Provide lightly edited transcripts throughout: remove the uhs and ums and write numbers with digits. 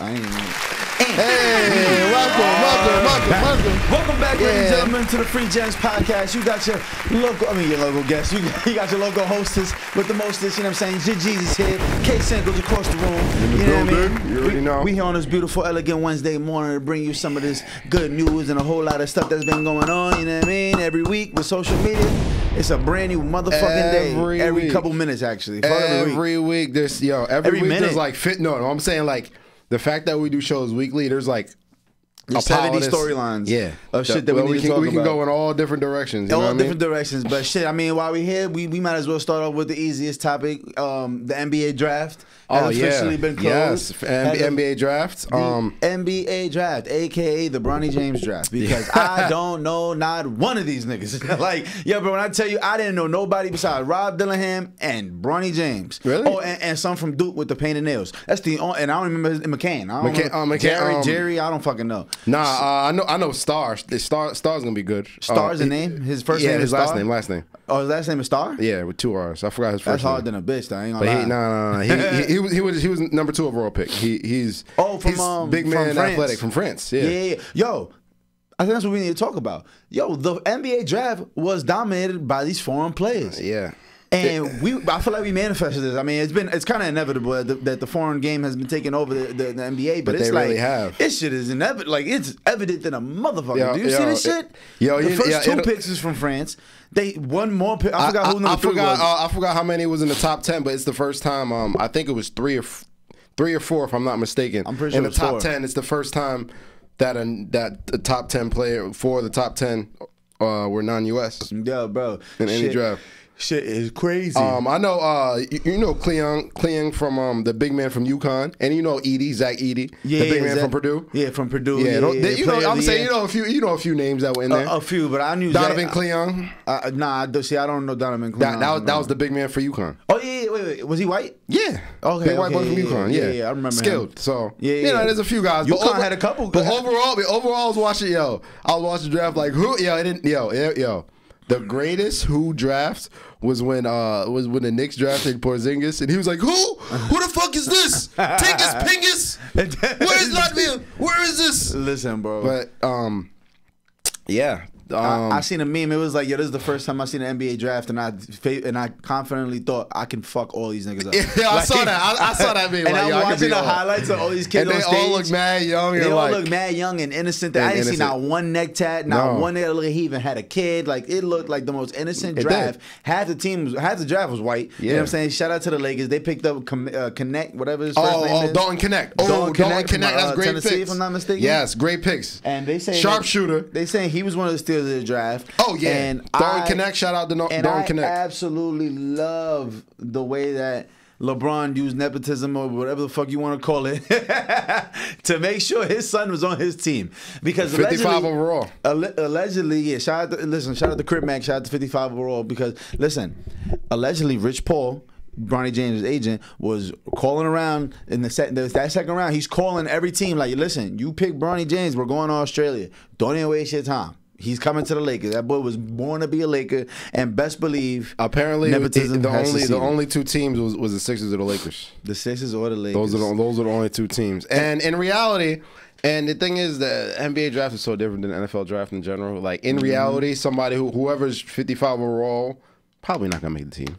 I ain't even... Hey, welcome back, ladies and gentlemen, to the Free Gems podcast. You got your local guest. You got your local hostess with the mostest, you know what I'm saying? Jesus here. K-Sen goes across the room. You know what I mean? You already know. We here on this beautiful, elegant Wednesday morning to bring you some of this good news and a whole lot of stuff that's been going on, you know what I mean? Every week with social media, it's a brand new motherfucking day. Every couple minutes, actually. Every week, there's, every week minute. there's like No, I'm saying like the fact that we do shows weekly, there's like 70 storylines of shit that we need to talk about. We can go in all different directions. All different directions. But shit, I mean, while we're here, we might as well start off with the easiest topic, the NBA draft. Has officially been closed. Yes, NBA draft. NBA draft, a.k.a. the Bronny James draft. Because I don't know not one of these niggas. Like, bro, when I tell you, I didn't know nobody besides Rob Dillingham and Bronny James. Really? Oh, and some from Duke with the painted nails. That's the only, and I don't remember McCain. Jerry, I don't fucking know. Nah, I know Star. Star's gonna be good. Star's the name? His first name is Star? Star? last name. Oh, his last name is Star? Yeah, with 2 R's. I forgot his first That's name. hard than a bitch, though. I ain't gonna lie. He was number 2 overall pick. He's big man, athletic from France. Yeah. Yo, I think that's what we need to talk about. Yo, the NBA draft was dominated by these foreign players. Yeah. And I feel like we manifested this. I mean, it's kind of inevitable that the foreign game has been taking over the NBA, but it's they like really have. This shit is inevitable. Like, it's evident than a motherfucker. Do you see this shit? The first 2 picks is from France. They one more pick. I forgot who number 3 was. I forgot how many was in the top 10, but it's the first time. I think it was 3 or 4, if I'm not mistaken. I'm pretty sure in the top 4. 10. It's the first time that the top 10 player for the top 10 were non-US. Yeah, bro. In any draft. Shit is crazy. I know you know Cleon from the big man from UConn, and you know Zach Edey, the big man from Purdue. Yeah, from Purdue. I'm saying you know a few names that were in there. A few, but I knew Donovan Cleon. Nah, I don't know Donovan Cleon. That was the big man for UConn. Oh yeah, wait, was he white? Yeah. Okay, big white boy from UConn. Yeah, I remember. Skilled. Him. So there's a few guys. UConn had a couple. But overall, I was watching. I was watching the draft like who? The greatest who draft was when the Knicks drafted Porzingis, and he was like, "Who the fuck is this? Tingus Pingus? Where is Latvia? Where is this?" Listen, bro. But I seen a meme. It was like, this is the first time I seen an NBA draft, and I confidently thought I can fuck all these niggas up. Yeah, I saw that. I saw that meme. And I'm watching the highlights of all these kids and on stage. They all look mad young. They all look mad young and innocent. I didn't see not one neck tat, not one nigga look like he even had a kid. Like, it looked like the most innocent draft. Half the draft was white. You know what I'm saying? Shout out to the Lakers. They picked up Connect, whatever his first name is. Dalton Connect. Dalton Connect. That's great Tennessee, picks. if I'm not mistaken. Yes, great picks. And they say sharpshooter. They saying he was one of the steals of the draft. Oh yeah, and Dalton Connect. Shout out to Dalton Connect. I absolutely love the way that LeBron used nepotism or whatever the fuck you want to call it to make sure his son was on his team, because 55 overall. Allegedly, shout out to Crip Mac, shout out to 55 overall, because listen, allegedly Rich Paul, Bronny James' agent, was calling around in that second round. He's calling every team like, listen, you pick Bronny James, we're going to Australia. Don't even waste your time. He's coming to the Lakers. That boy was born to be a Laker, and best believe apparently the only 2 teams was the Sixers or the Lakers. The Sixers or the Lakers. Those are the only 2 teams. And in reality, and the thing is, the NBA draft is so different than the NFL draft in general. Like, in reality, somebody whoever's 55 overall probably not gonna make the team.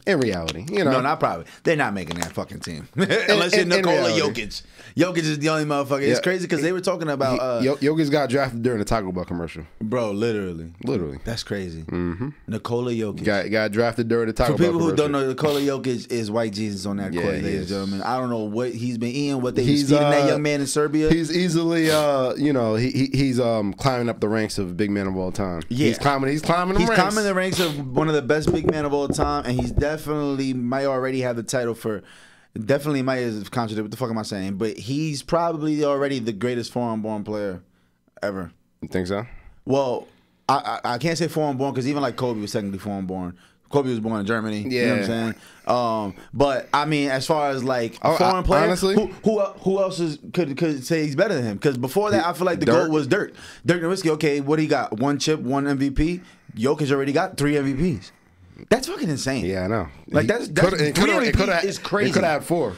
In reality, No, not probably. They're not making that fucking team unless you're Nikola Jokic. Jokic is the only motherfucker. It's crazy because they were talking about Jokic got drafted during the Taco Bell commercial. Bro, literally, that's crazy. Nikola Jokic got drafted during the Taco Bell commercial. For people who don't know, Nikola Jokic is white Jesus on that court, ladies and gentlemen. I don't know what he's been eating, what he's feeding that young man in Serbia. He's easily, he's climbing up the ranks of big man of all time. Yeah, he's climbing the ranks. He's climbing the ranks of one of the best big men of all time, and he's definitely might already have the title for. Definitely might have contradicted. What the fuck am I saying? But he's probably already the greatest foreign-born player ever. You think so? Well, I can't say foreign-born because even like Kobe was technically foreign-born. Kobe was born in Germany. Yeah. You know what I'm saying? But I mean, as far as like foreign players, honestly, who else could say he's better than him? Because before that, I feel like the GOAT was Dirk. Dirk Nowitzki. Okay, what he got? 1 chip, 1 MVP. Jokic already got 3 MVPs. That's fucking insane. Yeah, I know. Like that's 3 MVPs is crazy. He could have 4.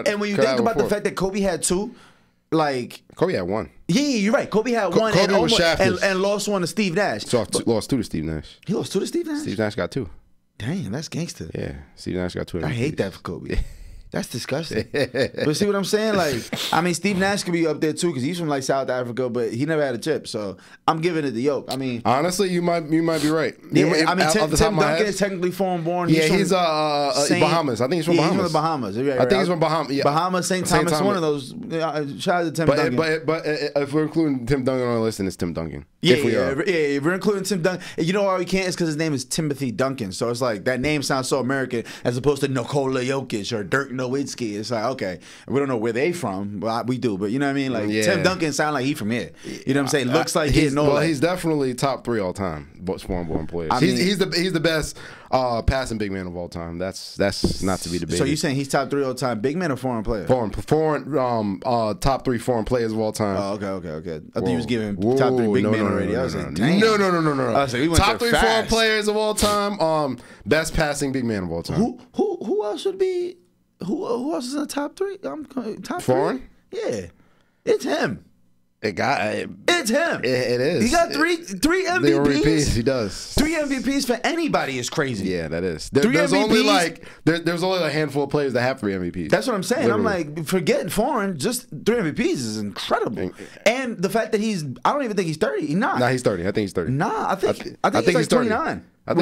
And when you think about the fact that Kobe had 2, like Kobe had one. Yeah, you're right. Kobe had one Kobe was and lost one to Steve Nash. So lost two to Steve Nash. He lost two to Steve Nash? Steve Nash got two. Damn, that's gangster. Yeah, Steve Nash got two MVPs. I hate that for Kobe. That's disgusting. But see what I'm saying? Like, I mean, Steve Nash could be up there too because he's from like South Africa, but he never had a chip. So I'm giving it the yoke. I mean, honestly, you might be right. Yeah, I mean, Tim Duncan is technically foreign born. Yeah, he's Bahamas. I think he's from Bahamas. He's from the Bahamas. Right, I think he's from Bahamas. Yeah. Bahamas, St. Thomas, one of those. Shout out to Tim Duncan. But if we're including Tim Duncan on the list, then it's Tim Duncan. If we're including Tim Duncan. You know why we can't? It's because his name is Timothy Duncan. So it's like that name sounds so American as opposed to Nikola Jokic or Dirk Nowitzki. It's like, okay, we don't know where they from, but we do. But you know what I mean? Like Tim Duncan sound like he from here. You know what I'm saying? Looks like he's he's definitely top 3 all time. Foreign born players. He's the best passing big man of all time. That's not to be debated. So you saying he's top 3 all time big man or foreign player? Foreign top 3 foreign players of all time. Oh, okay. I think he was giving top 3 big man already. I was like, damn. No. I was like, we went top 3 foreign players of all time. Best passing big man of all time. Who else would be? Who else is in the top 3? Top foreign? 3? Yeah, it's him. It's him. It is. He got three MVPs. He does. 3 MVPs for anybody is crazy. Yeah, that is. There's only a handful of players that have 3 MVPs. That's what I'm saying. Literally. I'm like, forgetting foreign, just 3 MVPs is incredible. And the fact that I don't even think he's 30. He's not. Nah, he's 30. I think he's 30. Nah, I think he's like 29. I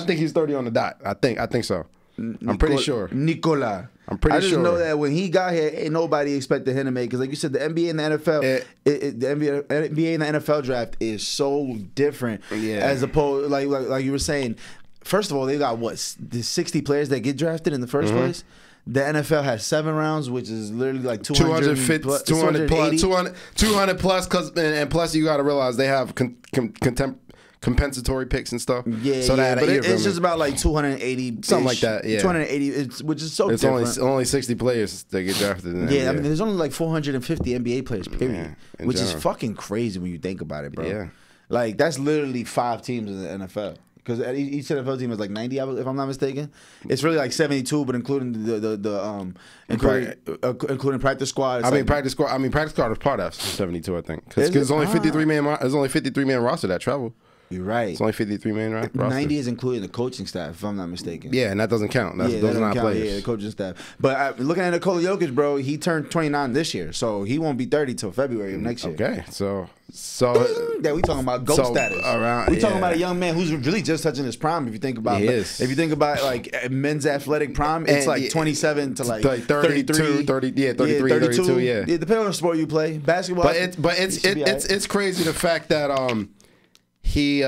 think he's 30 on the dot. I think so. I'm pretty sure. Nicola. I'm pretty sure. I just know that when he got here, ain't nobody expected him to make. Because like you said, the NBA and the NFL, the NBA and the NFL draft is so different. Yeah. As opposed, like you were saying, first of all, they got the 60 players that get drafted in the first place. The NFL has 7 rounds, which is literally like 200 plus, 200 plus, and plus you got to realize they have compensatory picks and stuff. Yeah, so but it's just about like 280, something like that. Yeah, 280, which is so. It's different. only 60 players that get drafted. In I mean, there's only like 450 NBA players, period, which is fucking crazy when you think about it, bro. Yeah, like that's literally 5 teams in the NFL. Because each NFL team is like 90, if I'm not mistaken. It's really like 72, but including including practice squad. Practice squad is part of 72, I think. Because there's only 53 man. There's only 53 man roster that travel. You're right. It's only 53 man roster. 90 is including the coaching staff, if I'm not mistaken. Yeah, and that doesn't count. Those are not players. Yeah, the coaching staff. But looking at Nikola Jokic, bro, he turned 29 this year, so he won't be 30 till February of next year. Okay, so that we talking about GOAT status. We talking about a young man who's really just touching his prime. If you think about if you think about like men's athletic prime, it's like 27 to like 33, 32. Yeah, depending on the sport you play. Basketball, but it's crazy the fact that he in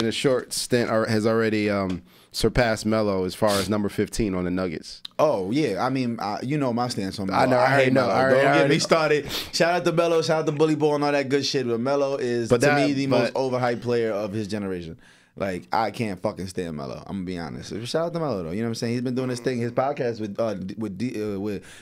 a short stint has already surpassed Melo as far as number 15 on the Nuggets. Oh yeah, I mean you know my stance on Melo. I know. I hate Melo. Don't get me started. Shout out to Melo, shout out to Bully Ball and all that good shit. But Melo is to me the most overhyped player of his generation. Like, I can't fucking stand Melo. I'm gonna be honest. Shout out to Melo though. You know what I'm saying? He's been doing his thing. His podcast with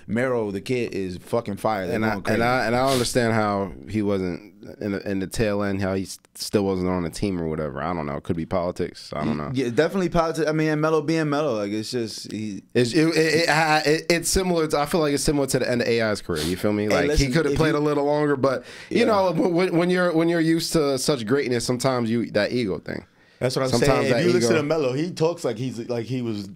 Mero the Kid is fucking fire. And I understand how he wasn't in the tail end, how he still wasn't on the team or whatever. I don't know. It could be politics. I don't know. Yeah, definitely politics. I mean, and Melo being Melo, like it's just it's similar. I feel like it's similar to the end of AI's career. You feel me? Like he could have played a little longer, but you know, when you're used to such greatness, sometimes that ego thing. That's what I'm saying. If you listen to Melo, he talks like he was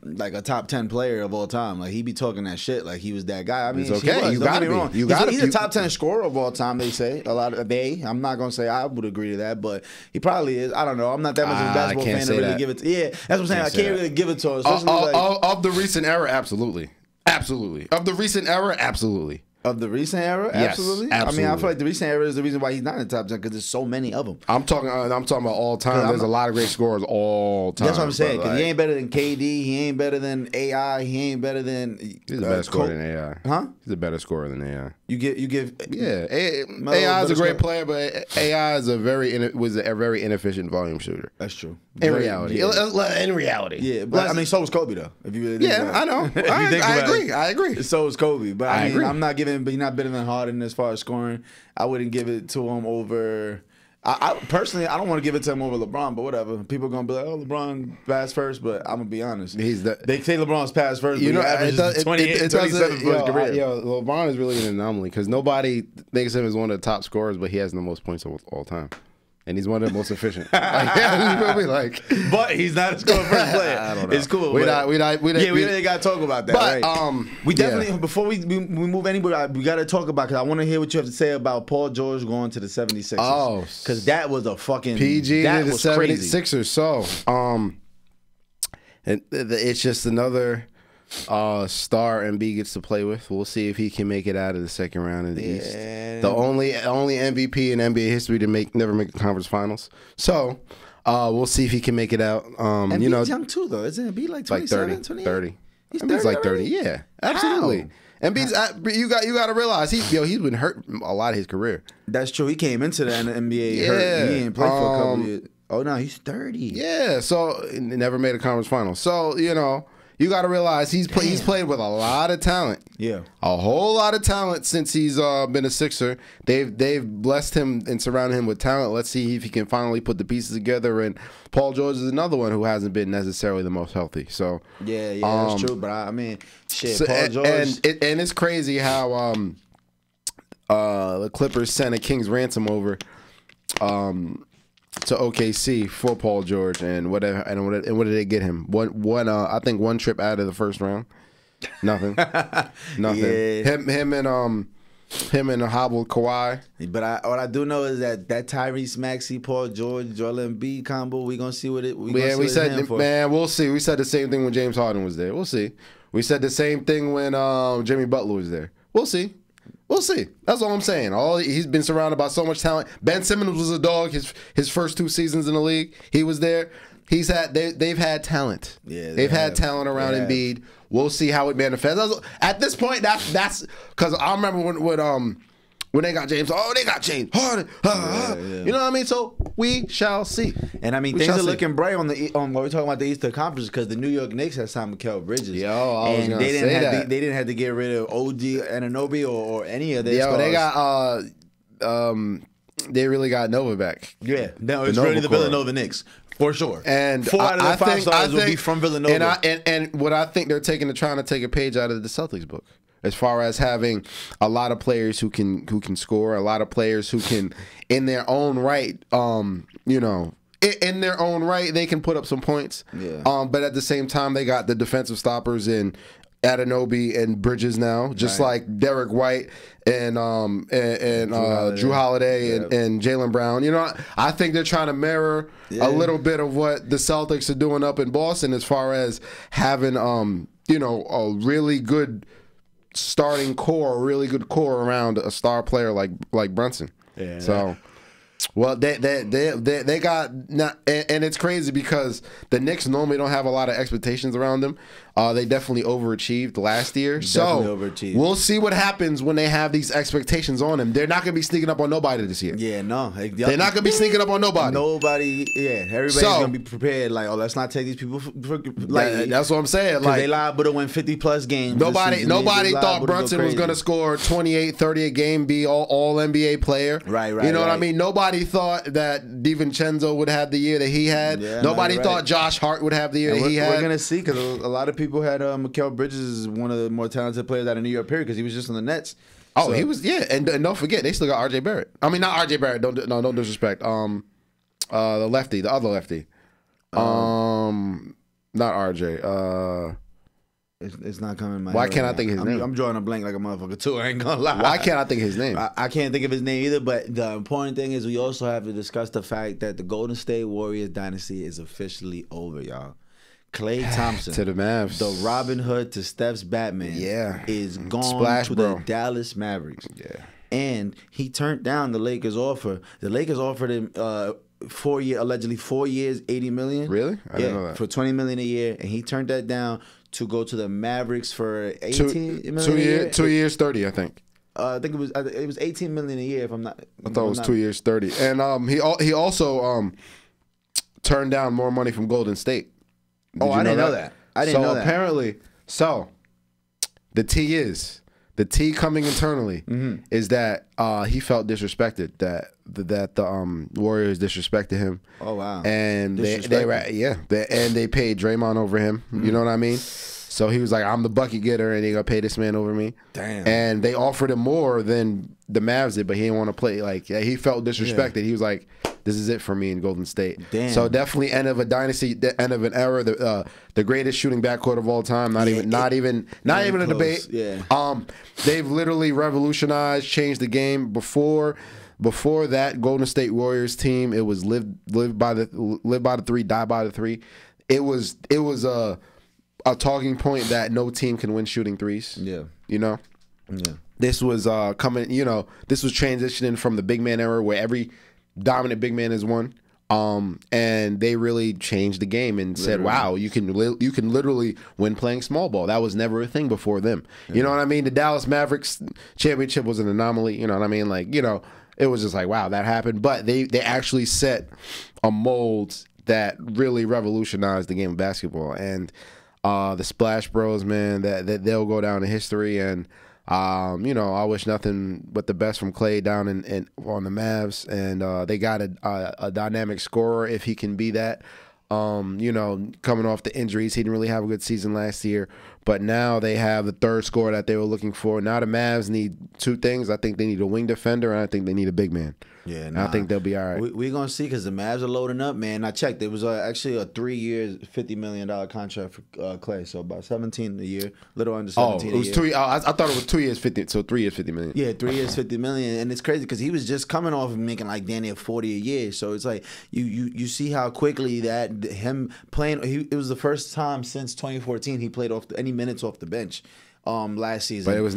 like a top 10 player of all time. Like he be talking that shit like he was that guy. I mean, it's okay. You gotta be. He's a top 10 scorer of all time. They say I'm not gonna say I would agree to that, but he probably is. I don't know. I'm not that much of a basketball fan to really give it. That's what I'm saying. I can't really give it to him. Of the recent era, absolutely. Of the recent era, absolutely. Of the recent era, absolutely. Yes, absolutely. I mean, I feel like the recent era is the reason why he's not in the top 10 because there's so many of them. I'm talking about all time. There's a lot of great scorers all time. That's what I'm saying. Because he ain't better than KD. He ain't better than AI. He ain't better than. He's a better scorer than AI. Huh? He's a better scorer than AI. You give. Yeah, AI is a great player, but AI is was a very inefficient volume shooter. That's true. In reality. Yeah, but I mean, so was Kobe though. If you really think I know. I agree. So was Kobe, but I mean, I'm not giving. But he's not better than Harden as far as scoring. I wouldn't give it to him over. I personally, I don't want to give it to him over LeBron, but whatever. People are gonna be like, "Oh, LeBron passed first," but I'm gonna be honest. They say LeBron's passed first. You know, averages 28, 27 for his career. LeBron is really an anomaly because nobody thinks of him as one of the top scorers, but he has the most points of all time. And he's one of the most efficient. Like, but he's not a score first player. I don't know. It's cool. We ain't got to talk about that. But right? We definitely before we move anywhere, we got to talk about because I want to hear what you have to say about Paul George going to the 76ers. Oh, because that was a fucking PG that to the was 76ers. So, it's just another star Embiid gets to play with. We'll see if he can make it out of the second round of the East. The only MVP in NBA history to never make the conference finals. So we'll see if he can make it out. Embiid's young too, though. Isn't Embiid like 27, 30? He's Embiid's like 30. Yeah, absolutely. How? Embiid's you got to realize he's been hurt a lot of his career. That's true. He came into the NBA hurt. He didn't play for a couple of years. Oh no, he's 30. Yeah, so he never made a conference final. So you got to realize he's played with a lot of talent. Yeah, a whole lot of talent since he's been a Sixer. They've blessed him and surrounded him with talent. Let's see if he can finally put the pieces together. And Paul George is another one who hasn't been necessarily the most healthy. So yeah, that's true. But I mean, shit, so, Paul George, and it's crazy how the Clippers sent a king's ransom over to OKC for Paul George and whatever, and what did they get him? I think one trip out of the first round. Nothing. Yeah. Him and a hobbled Kawhi. But what I do know is that Tyrese Maxey, Paul George, Joel Embiid combo, we gonna see what it. We said, man, we'll see. We said the same thing when James Harden was there. We'll see. We said the same thing when Jimmy Butler was there. We'll see. We'll see. That's all I'm saying. He's been surrounded by so much talent. Ben Simmons was a dog his first 2 seasons in the league. He was there. They've had talent. Yeah, they've had talent around Embiid. We'll see how it manifests. At this point, that's because I remember when they got James. Oh, they got James Harden. You know what I mean? So we shall see. And I mean, things are looking bright on when we're talking about the Eastern Conference because the New York Knicks has signed Mikal Bridges. They didn't have to get rid of OG Anunoby or any of their stars. They got they really got Nova back. Yeah, no, it's really the Villanova Knicks. For sure. And 4 out of the 5 stars will be from Villanova. And what I think they're trying to take a page out of the Celtics book. As far as having a lot of players who can score, a lot of players who can, in their own right, in their own right, they can put up some points. Yeah. But at the same time, they got the defensive stoppers in Anunoby and Bridges now, just like Derek White and Drew Holiday and Jaylen Brown. I think they're trying to mirror a little bit of what the Celtics are doing up in Boston as far as having a really good starting core, a really good core around a star player like Brunson. Yeah. So, well, they got not, and it's crazy because the Knicks normally don't have a lot of expectations around them. They definitely overachieved last year. We'll see what happens when they have these expectations on them. They're not going to be sneaking up on nobody this year. Yeah, no. They're not going to be sneaking up on nobody. Everybody's going to be prepared. Like, let's not take these people that's what I'm saying. Like, they liable to win 50-plus games. Nobody thought Brunson was going to score 28, 30 a game, be all NBA player. Right. You know what I mean? Nobody thought that DiVincenzo would have the year that he had. Yeah, nobody thought Josh Hart would have the year that he had. We're going to see because a lot of people had Mikal Bridges as one of the more talented players out of New York, period, because he was just on the Nets. Oh, he was, and don't forget, they still got R.J. Barrett. I mean, not R.J. Barrett. Don't disrespect. The other lefty. Not R.J. It's not coming. Why can't I think of his name? I'm drawing a blank like a motherfucker too. I ain't gonna lie. Why can't I think of his name? I can't think of his name either. But the important thing is we also have to discuss the fact that the Golden State Warriors dynasty is officially over, y'all. Klay Thompson to the Mavs, the Robin Hood to Steph's Batman, is gone to the Dallas Mavericks. Yeah, and he turned down the Lakers' offer. The Lakers offered him 4 years, $80 million. Really? I didn't know that. For $20 million a year, and he turned that down to go to the Mavericks for $18 million a year. 2 years, 30, I think. I think it was $18 million a year. If I'm not, I thought it was 2 years, 30. And he also turned down more money from Golden State. I didn't know that. I didn't know that. So apparently, the T is The T coming internally is that he felt disrespected. That the Warriors disrespected him. Oh wow! And they paid Draymond over him. You know what I mean? So he was like, I'm the bucket getter, and they gonna pay this man over me. Damn. And they offered him more than the Mavs did, but he didn't want to play. Like, he felt disrespected. He was like, this is it for me in Golden State. Damn. So definitely end of a dynasty, end of an era. The greatest shooting backcourt of all time. Not even a debate. Yeah. They've literally revolutionized, changed the game. Before that Golden State Warriors team, it was live by the three, die by the three. It was a talking point that no team can win shooting threes. Yeah. You know? Yeah. This was this was transitioning from the big man era where every dominant big man is one. And they really changed the game and said, wow, you can literally win playing small ball. That was never a thing before them. You know what I mean? The Dallas Mavericks championship was an anomaly. You know what I mean? Like, it was just like, wow, that happened. But they actually set a mold that really revolutionized the game of basketball. And the Splash Bros, man, that they'll go down in history. And I wish nothing but the best from Clay down on the Mavs. And they got a dynamic scorer if he can be that. Coming off the injuries, he didn't really have a good season last year. But now they have the third scorer that they were looking for. Now the Mavs need two things. I think they need a wing defender, and I think they need a big man. Yeah, I think they'll be all right. We're going to see because the Mavs are loading up, man. I checked. It was actually a 3 year, $50 million contract for Clay. So about 17 a year, little under 17 it was 2 years. I thought it was 2 years, 50. So 3 years, $50 million. Yeah, 3 years, $50 million. And it's crazy because he was just coming off of making like damn near 40 a year. So it's like you see how quickly that him playing, it was the first time since 2014 he played off any minutes off the bench. Last season, but it was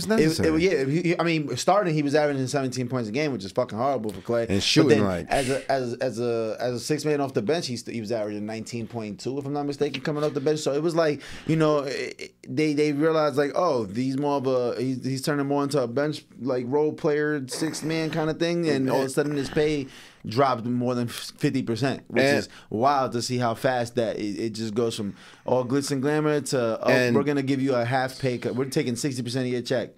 necessary. Starting he was averaging 17 points a game, which is fucking horrible for Clay. And shooting as a six man off the bench, he was averaging 19.2 if I'm not mistaken coming off the bench. So it was like they realized like, oh, he's more of he's turning more into a bench like role player, sixth man kind of thing, and all of a sudden his pay dropped more than 50%, which is wild to see how fast that it just goes from all glitz and glamour to we're gonna give you a half pay cut. We're taking 60% of your check.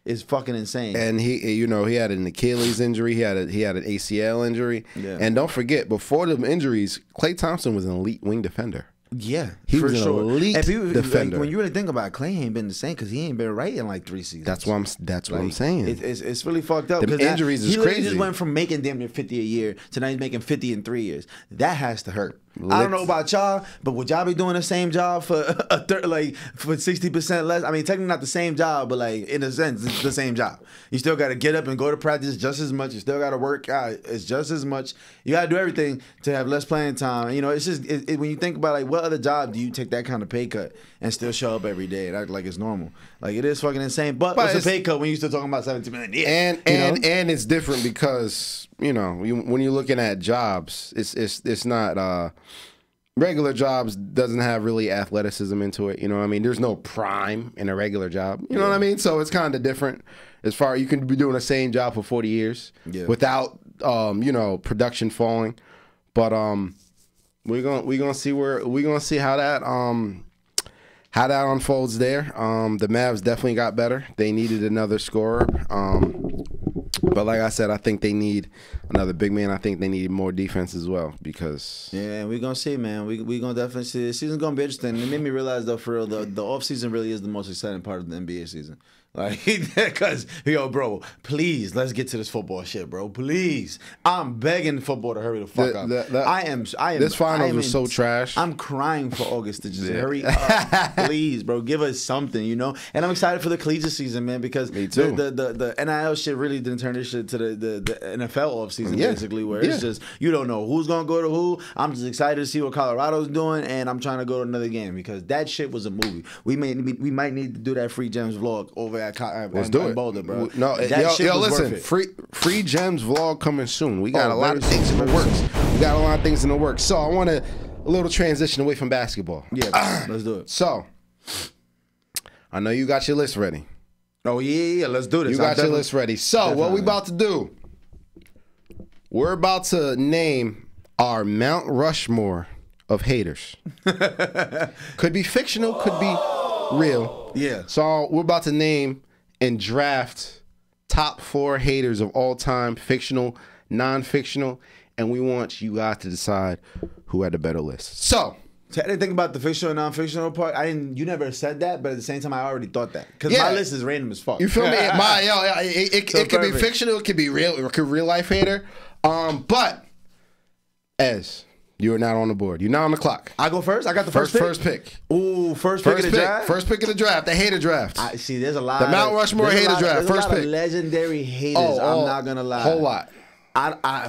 It's fucking insane. And he had an Achilles injury. He had an ACL injury. Yeah. And don't forget, before the injuries, Klay Thompson was an elite wing defender. Yeah, he was an elite defender. Like, when you really think about it, Clay ain't been the same because he ain't been right in like 3 seasons. That's what I'm saying. It's really fucked up. The injuries is crazy. He just went from making damn near 50 a year to now he's making 50 in 3 years. That has to hurt. I don't know about y'all, but would y'all be doing the same job for for 60% less? I mean, technically not the same job, but like in a sense, it's the same job. You still got to get up and go to practice just as much. You still got to work out. It's just as much. You got to do everything to have less playing time. It's just when you think about like what other job do you take that kind of pay cut and still show up every day and act like it's normal? Like it is fucking insane. But what's a pay cut when you still talking about 17 million? Yeah, and it's different because when you're looking at jobs, it's not. Regular jobs doesn't have really athleticism into it. You know what I mean? There's no prime in a regular job. You know what I mean? So it's kind of different as far you can be doing the same job for 40 years without production falling. But we're gonna see how that unfolds there. The Mavs definitely got better. They needed another scorer. But like I said, I think they need another big man. I think they need more defense as well because we're gonna see, man. We gonna definitely see. The season's gonna be interesting. It made me realize though, for real, the off season really is the most exciting part of the NBA season. Like, because, bro, please, let's get to this football shit, bro. Please. I'm begging football to hurry the fuck up. I am. This finals was so trash. I'm crying for August to just hurry up. Please, bro. Give us something, And I'm excited for the collegiate season, man, because Me too. The NIL shit really didn't turn this shit to the NFL offseason, basically, where it's just, you don't know who's going to go to who. I'm just excited to see what Colorado's doing, and I'm trying to go to another game because that shit was a movie. We might need to do that Free Gems vlog over Let's do it, Boulder, bro. No, listen. Free Gems vlog coming soon. We got a lot of things in the works. So I want a little transition away from basketball. Yeah, let's do it. So I know you got your list ready. Oh yeah, let's do this. You got your list ready. So what we about to do? We're about to name our Mount Rushmore of haters. Could be fictional, could be real. Yeah. So we're about to name and draft top 4 haters of all time, fictional, non-fictional, and we want you guys to decide who had the better list. So, I didn't think about the fictional and non-fictional part. You never said that, but at the same time, I already thought that because my list is random as fuck. You feel me? It could be fictional, it could be real, it could be real life hater. But Ez, you are not on the board. You're not on the clock. I go first. I got the first pick. Ooh, first pick of the draft. First pick of the draft. The hater draft. I see. There's a lot. The Mount Rushmore hater draft. First pick. Legendary haters. I'm not gonna lie. Whole lot.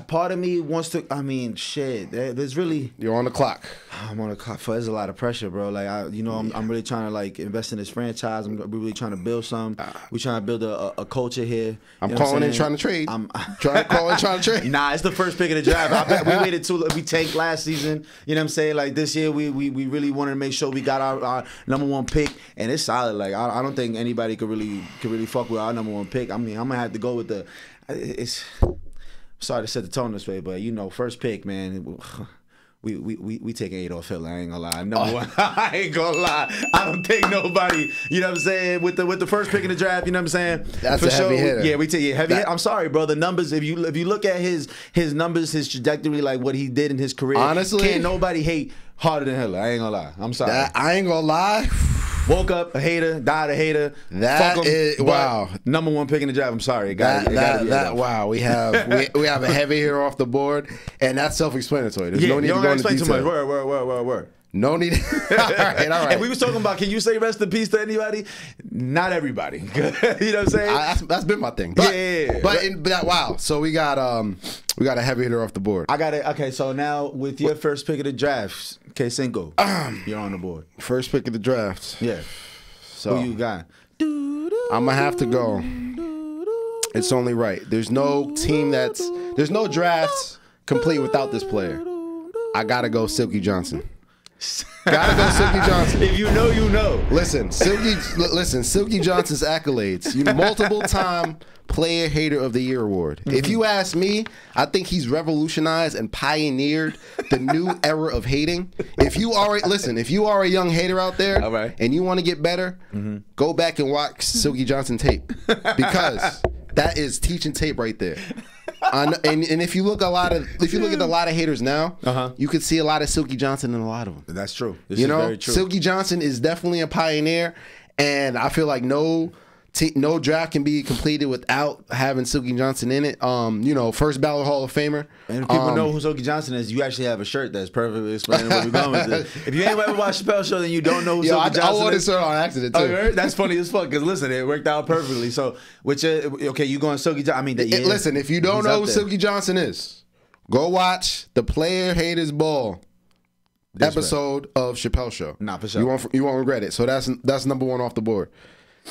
Part of me wants to. I mean, shit. There's really. You're on the clock. I'm on the clock. There's a lot of pressure, bro. Like I'm really trying to like invest in this franchise. I'm really trying to build something. We're trying to build a culture here. I'm calling in trying to trade. I'm trying to call in trying to trade. Nah, it's the first pick of the draft. We waited we tanked last season. You know what I'm saying? Like this year, we really wanted to make sure we got our #1 pick, and it's solid. Like I don't think anybody could really fuck with our #1 pick. I mean, I'm gonna have to go with it's. Sorry to set the tone this way, but first pick, man. We taking Adolf Hitler. I ain't gonna lie. #1. I ain't gonna lie. I don't take nobody. You know what I'm saying? With the first pick in the draft. You know what I'm saying? That's for a heavy hitter. Yeah, we take heavy hit. I'm sorry, bro. The numbers. If you look at his numbers, his trajectory, like what he did in his career. Honestly, can't nobody hate harder than Hitler. I ain't gonna lie. I'm sorry. I ain't gonna lie. Woke up a hater, died a hater. That is wow. #1 pick in the draft. I'm sorry. Wow. We have a heavy hitter off the board, and that's self-explanatory. There's no need to go into detail. Too much. Word. No need. All right. And we was talking about, can you say rest in peace to anybody? Not everybody. You know what I'm saying? That's been my thing. But wow. So we got a heavy hitter off the board. I got it. Okay, so now with your first pick of the draft, K-Cinco, you're on the board. First pick of the draft. Yeah. So who you got? I'm gonna have to go. It's only right. There's no drafts complete without this player. I gotta go Silky Johnson. Gotta go Silky Johnson. If you know, you know. Listen, Silky Johnson's accolades. Multiple-time Player Hater of the Year award. If you ask me, I think he's revolutionized and pioneered the new era of hating. If you are a young hater out there, and you want to get better, go back and watch Silky Johnson tape, because that is teaching tape right there. And if you look at a lot of haters now, you could see a lot of Silky Johnson in a lot of them. That's true. This is very true. Silky Johnson is definitely a pioneer, and I feel like no draft can be completed without having Silky Johnson in it. First ballot Hall of Famer. And if people know who Silky Johnson is, you actually have a shirt that's perfectly explaining where we're going with this. If you ain't ever watched Chappelle's show, then you don't know who Silky Johnson is. I wore this shirt on accident too. That's funny as fuck, because listen, it worked out perfectly. So, you going Silky Johnson? I mean, listen, if you don't know who Silky Johnson is, go watch the Player Haters Ball episode of Chappelle's show. Nah, for sure. You won't regret it. So that's #1 off the board.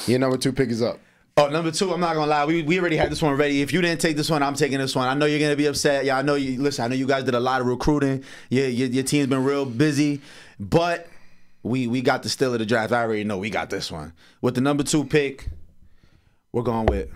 Your #2 pick is up. Oh, #2, I'm not gonna lie. We already had this one ready. If you didn't take this one, I'm taking this one. I know you're gonna be upset. Yeah, I know you. Listen, I know you guys did a lot of recruiting. Your team's been real busy, but we got the steal of the draft. I already know we got this one. With the #2 pick, we're going with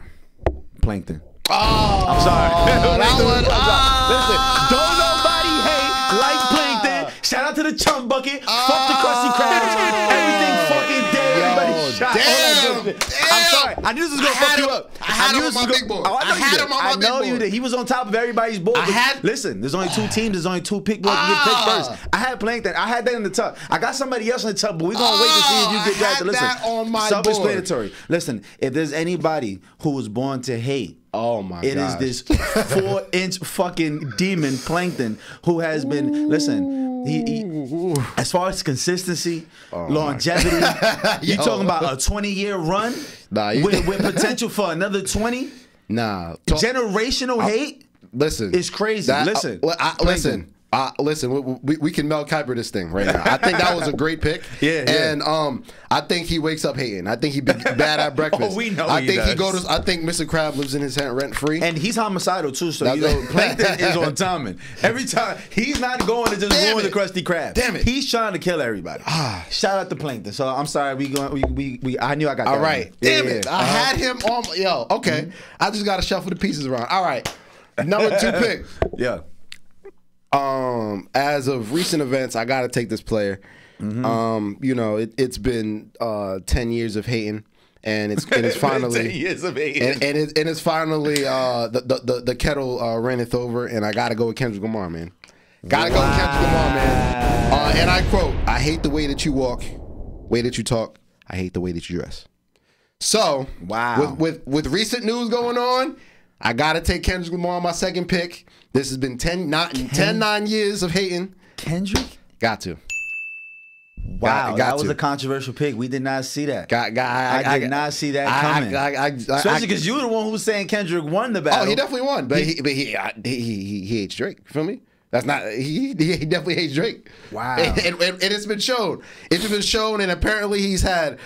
Plankton. Oh, I'm sorry. Listen, don't nobody hate like Plankton. Shout out to the chump bucket. Fuck the Krusty Krabs. Everything fucking dead. Everybody shot. Damn. I'm sorry. I knew this was gonna fuck you up. I had him on my big board. I know you did. He was on top of everybody's board. Listen, there's only 2 teams. There's only 2 pick boards to get picked first. I had Plankton. I had that in the tuck. I got somebody else in the tuck, but we're gonna wait to see if you get drafted. Listen, that on my self-explanatory. Listen, if there's anybody who was born to hate, it is this 4-inch fucking demon, Plankton, who has been, listen, he as far as consistency, longevity, you talking about a 20-year run with potential for another 20? Nah. Generational hate? Listen. It's crazy. Listen. Listen, we can Mel Kiper this thing right now. I think that was a great pick. And I think he wakes up hating. I think he be bad at breakfast. We know I think Mr. Crab lives in his head rent free. And he's homicidal too, so Plankton is on timing. Every time he's not going to just ruin the Krusty Krab. Damn it. He's trying to kill everybody. Shout out to Plankton. So I'm sorry, I knew I got that. All right. Damn it. I had him on okay. I just gotta shuffle the pieces around. All right. #2 pick. Yeah. As of recent events, I gotta take this player. It's been 10 years of hating, and it's finally 10 years of hating. and it's finally the kettle runneth over, and I gotta go with Kendrick Lamar, man. Gotta go with Kendrick Lamar, man. And I quote, "I hate the way that you walk, way that you talk. I hate the way that you dress." So, wow. With recent news going on, I gotta take Kendrick Lamar on my second pick. This has been 9 years of hating. Kendrick? Got to. Wow, that was a controversial pick. We did not see that. I did not see that coming. Especially because you were the one who was saying Kendrick won the battle. Oh, he definitely won, but he hates Drake. You feel me? That's not he definitely hates Drake. Wow, and it's been shown. It's been shown, and apparently he's had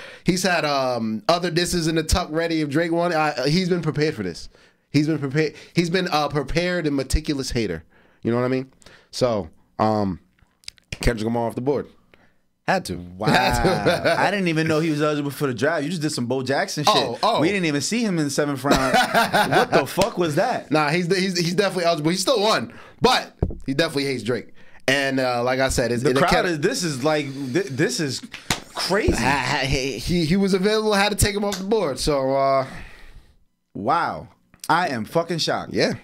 other disses in the tuck ready if Drake won. He's been prepared for this. He's been prepared. He's been prepared and meticulous hater. You know what I mean? So, Kendrick Lamar off the board. Had to. Wow. I didn't even know he was eligible for the draft. You just did some Bo Jackson shit. We didn't even see him in the 7th round. What the fuck was that? Nah, he's definitely eligible. He still won, but he definitely hates Drake. And like I said, the crowd is this is crazy. He was available. I had to take him off the board. So wow, I am fucking shocked. Yeah.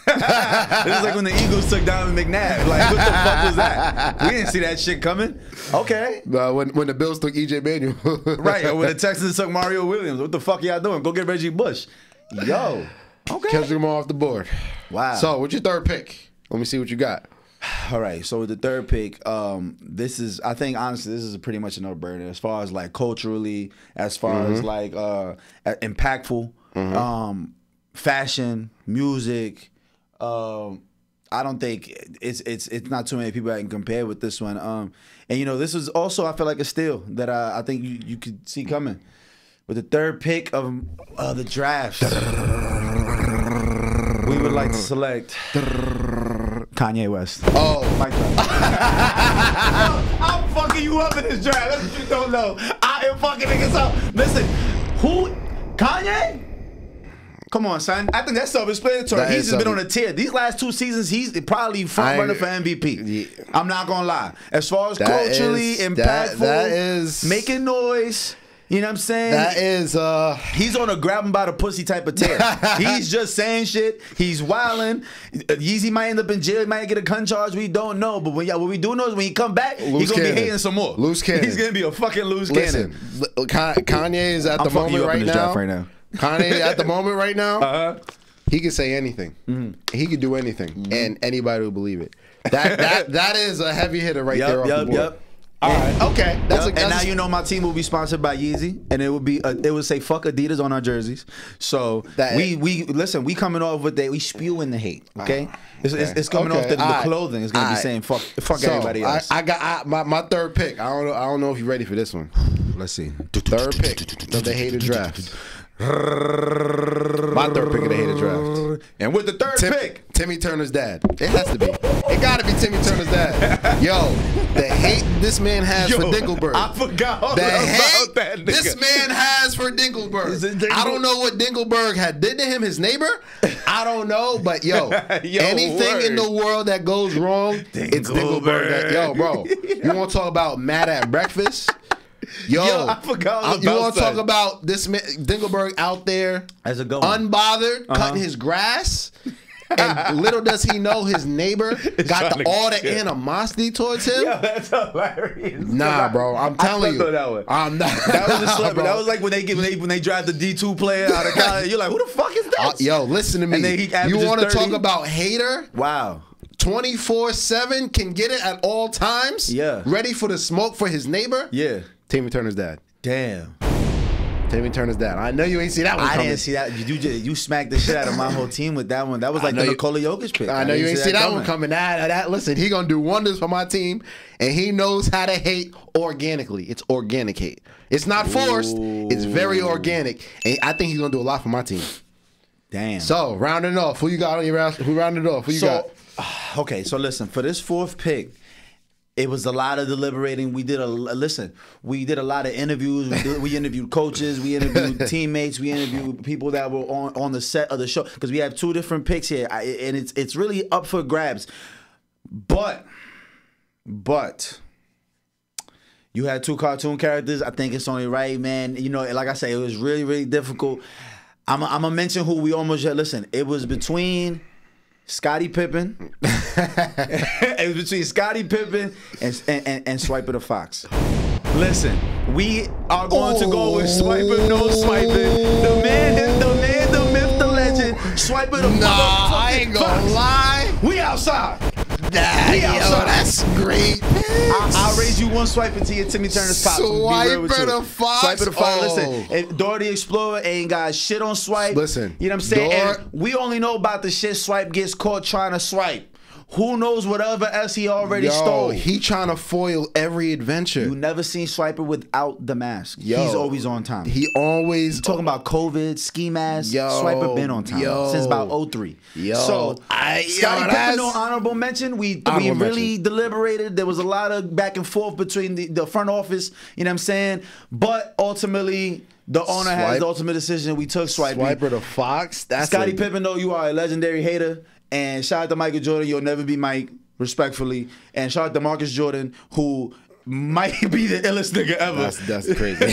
This is like when the Eagles took down McNabb. Like, what the fuck was that? We didn't see that shit coming. Okay. When the Bills took EJ Manuel. Right. Or when the Texans took Mario Williams. What the fuck y'all doing? Go get Reggie Bush. Yo. Okay. Kendrick Lamar off the board. Wow. So, what's your third pick? Let me see what you got. All right. So, with the third pick, I think, honestly, this is pretty much a no-brainer as far as, like, culturally, as far as, like, impactful. Fashion, music. I don't think it's not too many people I can compare with this one. And you know, this was also, I feel like, a steal that I think you could see coming. With the third pick of the draft, we would like to select Kanye West. Oh, Mike I'm fucking you up in this draft. That's what you don't know. I am fucking niggas up. Listen, who? Kanye? Come on, son. I think that's self-explanatory. He's just been on a tear. These last 2 seasons, he's probably front runner for MVP. Yeah. I'm not gonna lie. As far as culturally impactful, that is making noise. You know what I'm saying? That is he's on a grab him by the pussy type of tear. He's just saying shit. He's wilding. Yeezy might end up in jail. He might get a gun charge. We don't know. But what we do know is when he come back, he's gonna be hating some more. Loose cannon. He's gonna be a fucking loose cannon. Kanye is at the moment right now. Kanye at the moment right now, he can say anything. He can do anything, and anybody will believe it. That is a heavy hitter right there off the board. All right, okay. And now you know my team will be sponsored by Yeezy, and it would say "fuck Adidas" on our jerseys. So we coming off with that. We spewing the hate. Okay, it's coming off the clothing. It's gonna be saying fuck everybody else. I got my third pick. I don't know if you're ready for this one. Let's see. Third pick of the hater draft. My third pick of the hater draft. And with the third pick, Timmy Turner's dad. It has to be. It gotta be Timmy Turner's dad. Yo, the hate this man has for Dinkelberg. I forgot all about that nigga. This man has for Dinkelberg. I don't know what Dinkelberg did to him, his neighbor. I don't know, but anything in the world that goes wrong, it's Dinkelberg. Yo, bro, you want to talk about mad at breakfast? Yo, I forgot all about you want to talk about this man, Dinkelberg out there as a unbothered, cutting his grass, and little does he know his neighbor got all the animosity towards him. Yo, that's hilarious. Nah, bro, I'm telling you, I'm not. That was a celebrity. That was like when they drive the D2 player out of college. You're like, who the fuck is that? Yo, listen to me. You want to talk about hater? Wow. 24/7 can get it at all times. Yeah. Ready for the smoke for his neighbor. Yeah. Timmy Turner's dad. Damn. Timmy Turner's dad. I know you ain't see that one coming. I didn't see that. You smacked the shit out of my whole team with that one. That was like the Nikola Jokic pick. I know you ain't see that one coming. Listen, he gonna do wonders for my team, and he knows how to hate organically. It's organic hate. It's not forced. Ooh. It's very organic, and I think he's gonna do a lot for my team. Damn. So rounding off, who you got on your round? Who rounded off? Who you got? Okay, so listen, for this fourth pick, it was a lot of deliberating. We did a lot of interviews. We interviewed coaches. We interviewed teammates. We interviewed people that were on the set of the show because we have 2 different picks here, and it's really up for grabs. But You had 2 cartoon characters. I think it's only right, man. You know, like I say, it was really, really difficult. I'm gonna mention who we almost had. Listen, it was between Scottie Pippen. It was between Scottie Pippen and Swiper the Fox. Listen, we are going to go with Swiper, no swiping. The man, the myth, the legend. Swiper the I ain't gonna Fox. lie. We outside. Yo, that's great. I'll raise you 1 swipe into your Timmy Turner's Pops. Swiper the Fox. Swiper the Fox. Oh. Listen, if Dora the Explorer ain't got shit on Swipe. Listen, you know what I'm saying? And we only know about the shit Swipe gets caught trying to swipe. Who knows whatever else he already stole? He trying to foil every adventure. You never seen Swiper without the mask. He's always on time. He always talking about COVID, ski mask. Swiper been on time since about 03. So Scottie Pippen, no honorable mention. We really deliberated. There was a lot of back and forth between the front office. You know what I'm saying? But ultimately, the owner has the ultimate decision. We took Swiper the Fox. That's Scottie Pippen, though, you are a legendary hater. And shout out to Michael Jordan. You'll never be Mike, respectfully. And shout out to Marcus Jordan, who might be the illest nigga ever. That's crazy.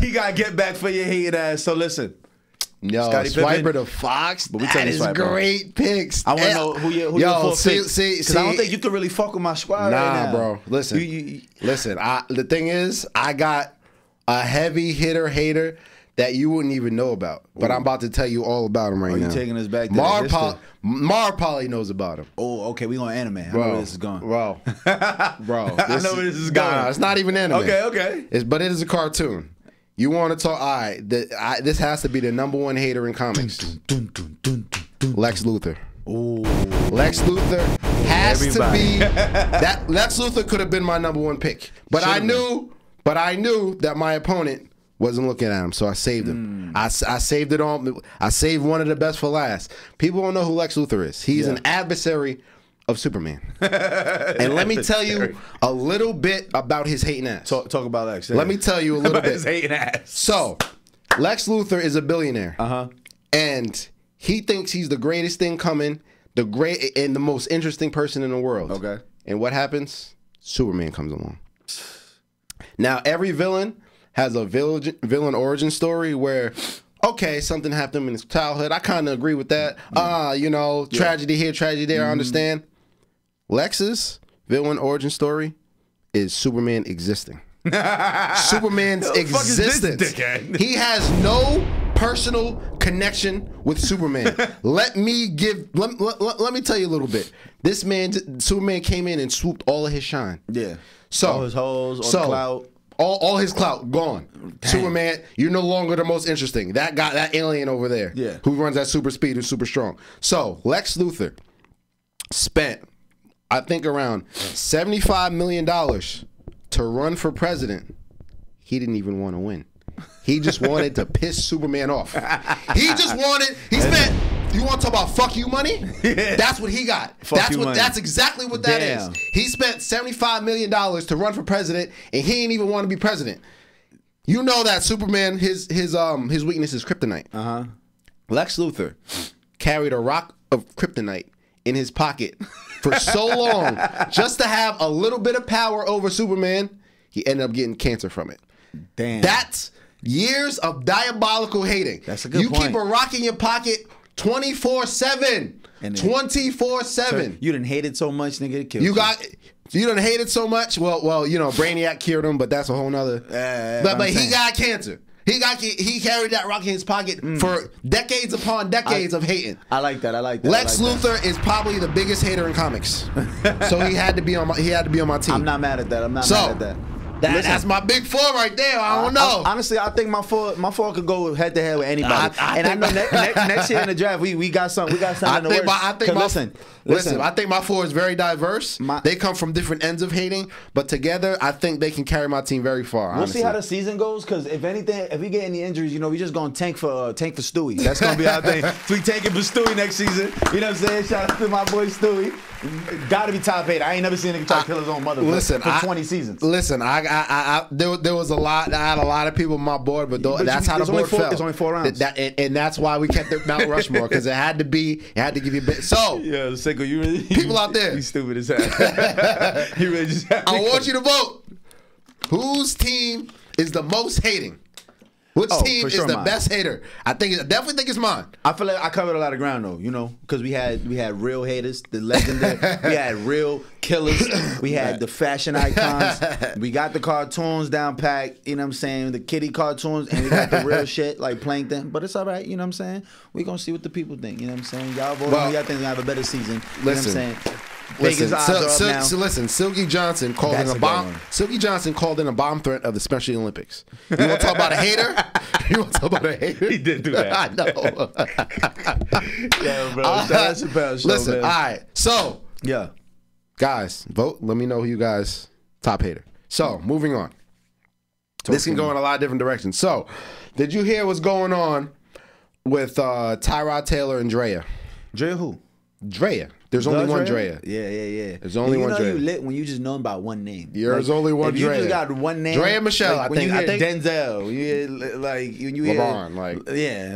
He got to get back for your hating ass. So listen. Yo, Swiper the Fox. But that is great picks. I want to know who your full pick. Because I don't think you could really fuck with my squad right now. Bro. Listen. Listen. The thing is, I got a heavy hater that you wouldn't even know about. But I'm about to tell you all about him right now. You taking us back to Mar probably knows about him. Oh, okay. We going anime. I know where this is going. Bro. I know where this is going. Nah, it's not even anime. Okay. But it is a cartoon. You want to talk? All right. This has to be the #1 hater in comics. Lex Luthor. Ooh. Lex Luthor has to be that. Lex Luthor could have been my #1 pick. But I knew that my opponent wasn't looking at him, so I saved him. I saved it all. I saved one of the best for last. People don't know who Lex Luthor is. He's an adversary of Superman. And let me tell you a little bit about his hating ass. Talk about Lex. Let me tell you a little bit. His hating ass. So, Lex Luthor is a billionaire. And he thinks he's the greatest thing coming, and the most interesting person in the world. Okay. And what happens? Superman comes along. Now, every villain has a villain origin story where, okay, something happened in his childhood. I kind of agree with that. Tragedy here, tragedy there. I understand. Lex's villain origin story is Superman existing. Superman's existence. He has no personal connection with Superman. Let me tell you a little bit. Superman came in and swooped all of his shine. Yeah. So all his hoes, all the clout. All his clout gone. Dang. Superman, you're no longer the most interesting. That guy, that alien over there, who runs at super speed, who's super strong. So Lex Luthor spent, I think, around $75 million to run for president. He didn't even want to win. He just wanted to piss Superman off. He spent. You want to talk about fuck you money? Yeah. That's what he got. That's exactly what that is. He spent $75 million to run for president, and he ain't even want to be president. You know that Superman, his weakness is kryptonite. Lex Luthor carried a rock of kryptonite in his pocket for so long just to have a little bit of power over Superman. He ended up getting cancer from it. Damn. That's years of diabolical hating. That's a good point. You keep a rock in your pocket 24/7. 24/7. You done hated so much, nigga, it killed you done hated so much. Well, Brainiac cured him, but that's a whole nother. But he got cancer. He carried that rock in his pocket for decades upon decades of hating. I like that. Lex Luthor is probably the biggest hater in comics, so he had to be on my team. I'm not mad at that. That's my big four right there. I don't know. Honestly, I think my four could go head to head with anybody. I know next year in the draft we got something in the works. Listen, I think my four is very diverse. They come from different ends of hating, but together I think they can carry my team very far. We'll see how the season goes, because if we get any injuries, we just gonna tank for Stewie. That's gonna be our thing. We tanking for Stewie next season. You know what I'm saying? Shout out to my boy Stewie. Gotta be top 8. I ain't never seen a nigga try to kill his own mother for 20 seasons. Listen, there was a lot. I had a lot of people on my board, but that's how the board fell. It's only 4 rounds, and that's why we kept it Mount Rushmore, because it had to give you a bit. So yeah, Sicko, you really people out there, you stupid as hell. You really just. I want you to vote. Whose team is the most hating? Which team is the best hater? I definitely think it's mine. I feel like I covered a lot of ground though, you know, because we had real haters, the legendary. We had real killers. We had the fashion icons. We got the cartoons down packed. You know what I'm saying? The kitty cartoons, and we got the real shit like Plankton. But it's all right. You know what I'm saying? We gonna see what the people think. You know what I'm saying? Y'all vote on who y'all think gonna have a better season. You know what I'm saying? Listen, Silky Johnson called in a bomb. Silky Johnson called in a bomb threat of the Special Olympics. You want to talk about a hater? You want to talk about a hater? He did do that. I know. Yeah, bro. That's Chappelle's show, listen, man. all right. So, yeah, guys, vote. Let me know who you guys top hater. So, moving on. This can go in a lot of different directions. So, did you hear what's going on with Tyrod Taylor and Drea? Drea who? Drea. There's only one Drea. Yeah. There's only one Drea. You lit when you just know by one name. There's only one Drea. You just got one name. Drea Michelle. Like, when you hear Denzel, you hear like when you LeBron,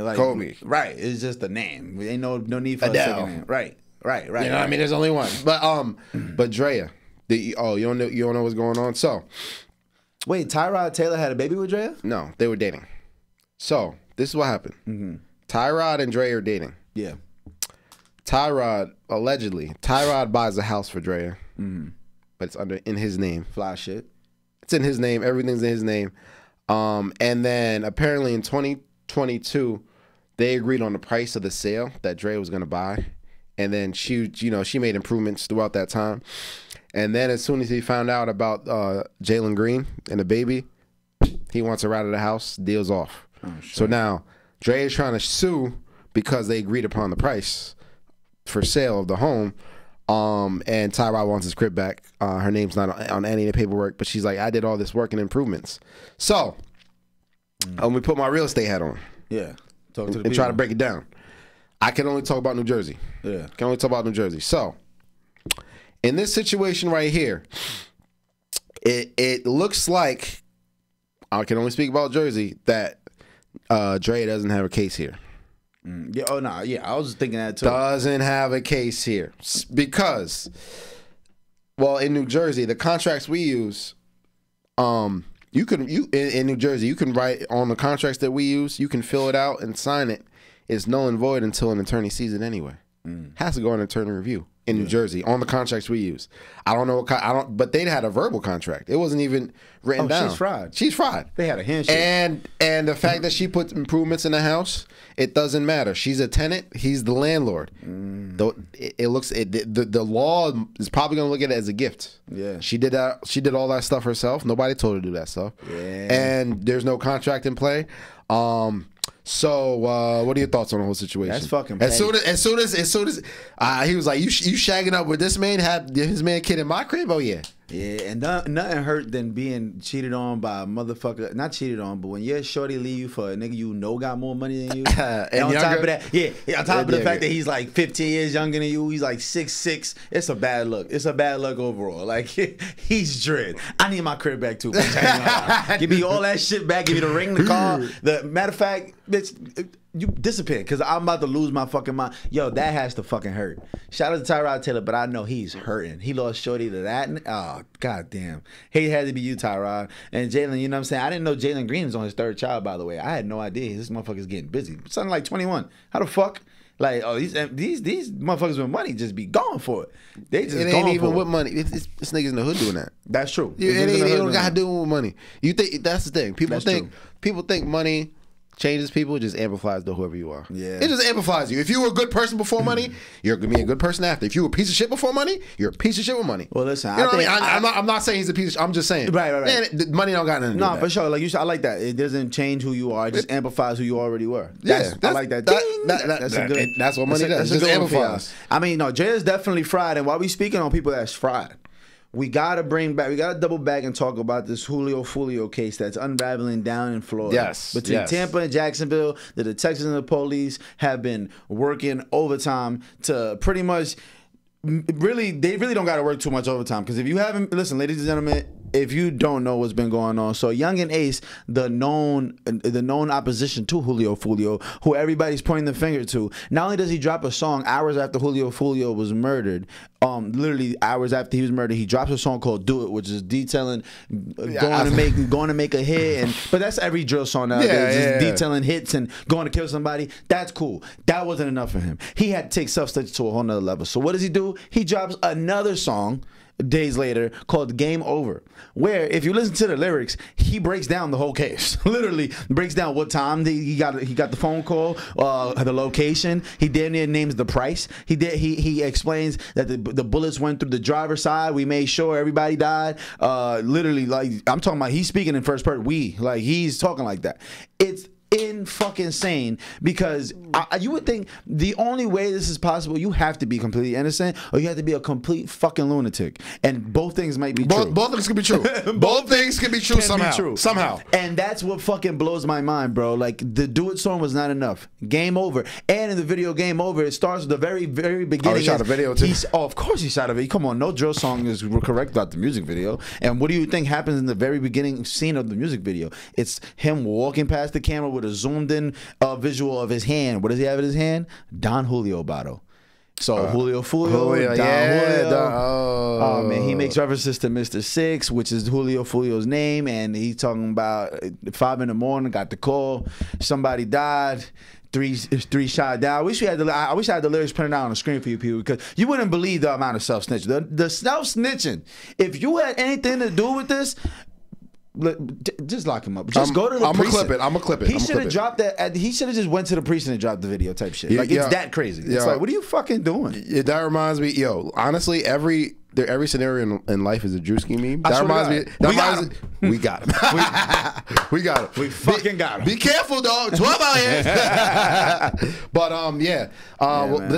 like Kobe. Right. It's just a name. Ain't no need for Adele. a second name. Right. You know what I mean? There's only one. But Drea. You don't know what's going on. So, wait, Tyrod Taylor had a baby with Drea? No, they were dating. So this is what happened. Mm-hmm. Tyrod and Drea are dating. Yeah. Tyrod buys a house for Drea, but it's in his name. Fly shit. It's in his name. Everything's in his name. And then apparently in 2022, they agreed on the price of the sale that Drea was going to buy, and then she made improvements throughout that time. And then as soon as he found out about Jalen Green and the baby, he wants her out of the house. Deal's off. Oh, so now Drea is trying to sue because they agreed upon the price for sale of the home, and Tyrod wants his crib back. Her name's not on any of the paperwork, but she's like, I did all this work and improvements. So, we put my real estate hat on. Yeah, talk to the and people. Try to break it down. I can only talk about New Jersey. Yeah, can only talk about New Jersey. So, in this situation right here, it looks like I can only speak about Jersey that Drea doesn't have a case here. Yeah. Oh no. Yeah. I was thinking that too. Doesn't have a case here because, well, in New Jersey, the contracts we use, in New Jersey, you can write on the contracts that we use. You can fill it out and sign it. It's null and void until an attorney sees it anyway. Has to go on attorney review in New Jersey on the contracts we use. I don't know. But they had a verbal contract. It wasn't even written down. She's fried. They had a handshake. And the fact that she put improvements in the house, it doesn't matter. She's a tenant. He's the landlord. Though the law is probably gonna look at it as a gift. Yeah. She did that. She did all that stuff herself. Nobody told her to do that stuff. Yeah. And there's no contract in play. So what are your thoughts on the whole situation? That's fucking petty. As soon as he was like, you shagging up with this man, had his man kid in my crib? Oh yeah. Yeah, and nothing hurt than being cheated on by a motherfucker. Not cheated on, but when your shorty leave you for a nigga you know got more money than you. and on top of that, on top of the fact that he's like 15 years younger than you, he's like 6'6". It's a bad look. It's a bad look overall. Like, he's dread. I need my crib back too. Give me all that shit back. Give me the ring, the car. The matter of fact, bitch, you disappear because I'm about to lose my fucking mind. Yo, that has to fucking hurt. Shout out to Tyrod Taylor, but I know he's hurting. He lost shorty to that. Oh, goddamn. He had to be you, Tyrod. And Jalen, you know what I'm saying? I didn't know Jalen Green was on his third child, by the way. I had no idea. This motherfucker's getting busy. Something like 21. How the fuck? Like, oh, these motherfuckers with money just be going for it. They just it ain't even with money. It's niggas in the hood doing that. That's true. It don't got to do with money. You think that's the thing. People think money changes people, just amplifies to whoever you are. Yeah. It just amplifies you. If you were a good person before money, you're going to be a good person after. If you were a piece of shit before money, you're a piece of shit with money. Well, listen, you know what I mean? I'm not saying he's a piece of shit. I'm just saying. Right. Man, money don't got nothing to do with that. No, for sure. Like you said, I like that. It doesn't change who you are. It just amplifies who you already were. I like that. That's what money does. It just amplifies. I mean, no, Jay is definitely fried. And while we speaking on people that's fried, we gotta double back and talk about this Julio Fulio case that's unraveling down in Florida. Yes. Between Tampa and Jacksonville, the detectives and the police have been working overtime to pretty much they really don't gotta work too much overtime. Because if you haven't, listen, ladies and gentlemen, if you don't know what's been going on, so Yungeen Ace, the known opposition to Julio Fulio, who everybody's pointing the finger to, not only does he drop a song hours after Julio Fulio was murdered, literally hours after he was murdered, he drops a song called "Do It," which is detailing going to make a hit, but that's every drill song nowadays, just detailing hits and going to kill somebody. That's cool. That wasn't enough for him. He had to take Self-Stitch to a whole nother level. So what does he do? He drops another song days later called "Game Over," where if you listen to the lyrics, he breaks down the whole case. Literally breaks down what time he got the phone call, the location. He damn near names the price. He explains that the bullets went through the driver's side. We made sure everybody died. Literally, like, I'm talking about, he's speaking in first person. He's talking like that. It's in fucking insane, because you would think the only way this is possible, you have to be completely innocent or you have to be a complete fucking lunatic, and both things might be true. Both things can be true. Both things can be true somehow. And that's what fucking blows my mind, bro. Like, the "Do It" song was not enough. Game Over, and in the video "Game Over," it starts with the very beginning. Oh, he shot a video too. Of course he shot a video. Come on, no drill song is correct about the music video. And what do you think happens in the very beginning scene of the music video? It's him walking past the camera with a zoomed in visual of his hand. What does he have in his hand? Don Julio bottle. So Julio Fulio, Julio. Oh man, he makes references to Mr. Six, which is Julio Fulio's name, and he's talking about 5 in the morning, got the call, somebody died. Three shot down. I wish I had the lyrics printed out on the screen for you people, because you wouldn't believe the amount of self-snitching. The self-snitching. If you had anything to do with this, just lock him up. Just go to the precinct. I'm gonna clip it. He should have dropped that. He should have just went to the precinct and dropped the video type shit. Like, it's that crazy. It's like, what are you fucking doing? That reminds me, honestly, every scenario in life is a Drewski meme. That reminds me. We got him. We got him. We fucking got him. Be careful, dog. 12 out here. But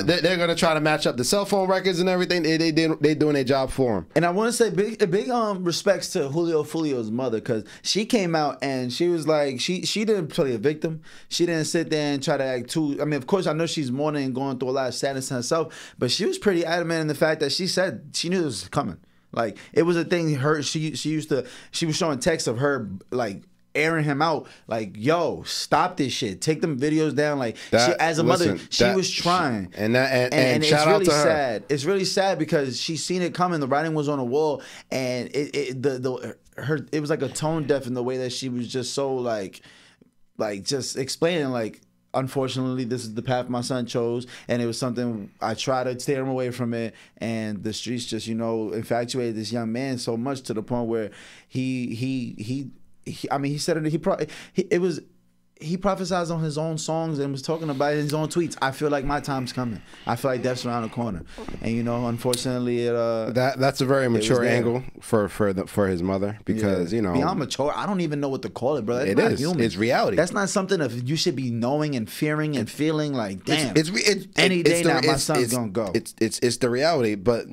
they're gonna try to match up the cell phone records and everything. They doing their job for him. And I want to say big respects to Julio Fulio's mother, because she came out and she was like, she didn't play a victim. She didn't sit there and try to act too. I mean, of course, I know she's mourning and going through a lot of sadness herself, but she was pretty adamant in the fact that she said she knew this was coming. Like, it was a thing. She was showing texts of her, like, airing him out, like, yo, stop this shit, take them videos down. Like, as a mother, she was trying, and it's really sad. It's really sad because she's seen it coming. The writing was on the wall, and it was like a tone deaf in the way that she was just so like just explaining, like, unfortunately, this is the path my son chose, and it was something I tried to steer him away from it, and the streets just, infatuated this young man so much to the point where he said it. He prophesied on his own songs and was talking about it in his own tweets. I feel like my time's coming. I feel like death's around the corner, and unfortunately, that's a very mature angle for his mother, because beyond mature, I don't even know what to call it, bro. That's not human. It's reality. That's not something that you should be knowing and fearing and feeling like. Damn, any day now my son's gonna go. It's the reality, but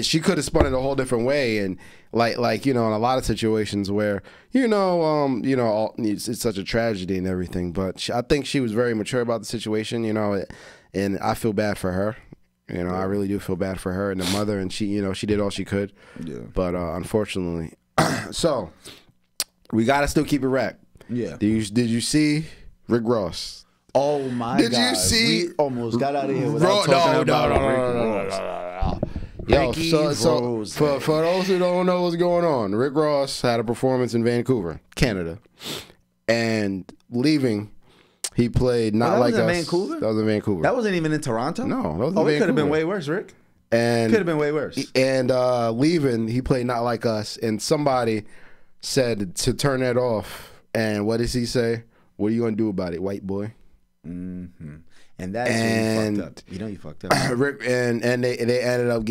she could have spun it a whole different way, and like in a lot of situations where it's such a tragedy and everything, but I think she was very mature about the situation, and I feel bad for her. I really do feel bad for her and the mother, and she did all she could. Yeah. But unfortunately, so we gotta still keep it wrapped. Yeah. Did you see Rick Ross? Oh my God! Did you see? We almost got out of here without talking about Rick Ross. Yo, so for those who don't know what's going on, Rick Ross had a performance in Vancouver, Canada, and leaving, he played Not Like Us. That was in Vancouver? That was in Vancouver. That wasn't even in Toronto? No, that was in Vancouver. It could have been way worse, Rick. And could have been way worse. And leaving, he played Not Like Us, and somebody said to turn that off. And what does he say? What are you gonna do about it, white boy? Mm-hmm. And that's when you fucked up. You fucked up. Rick and they ended up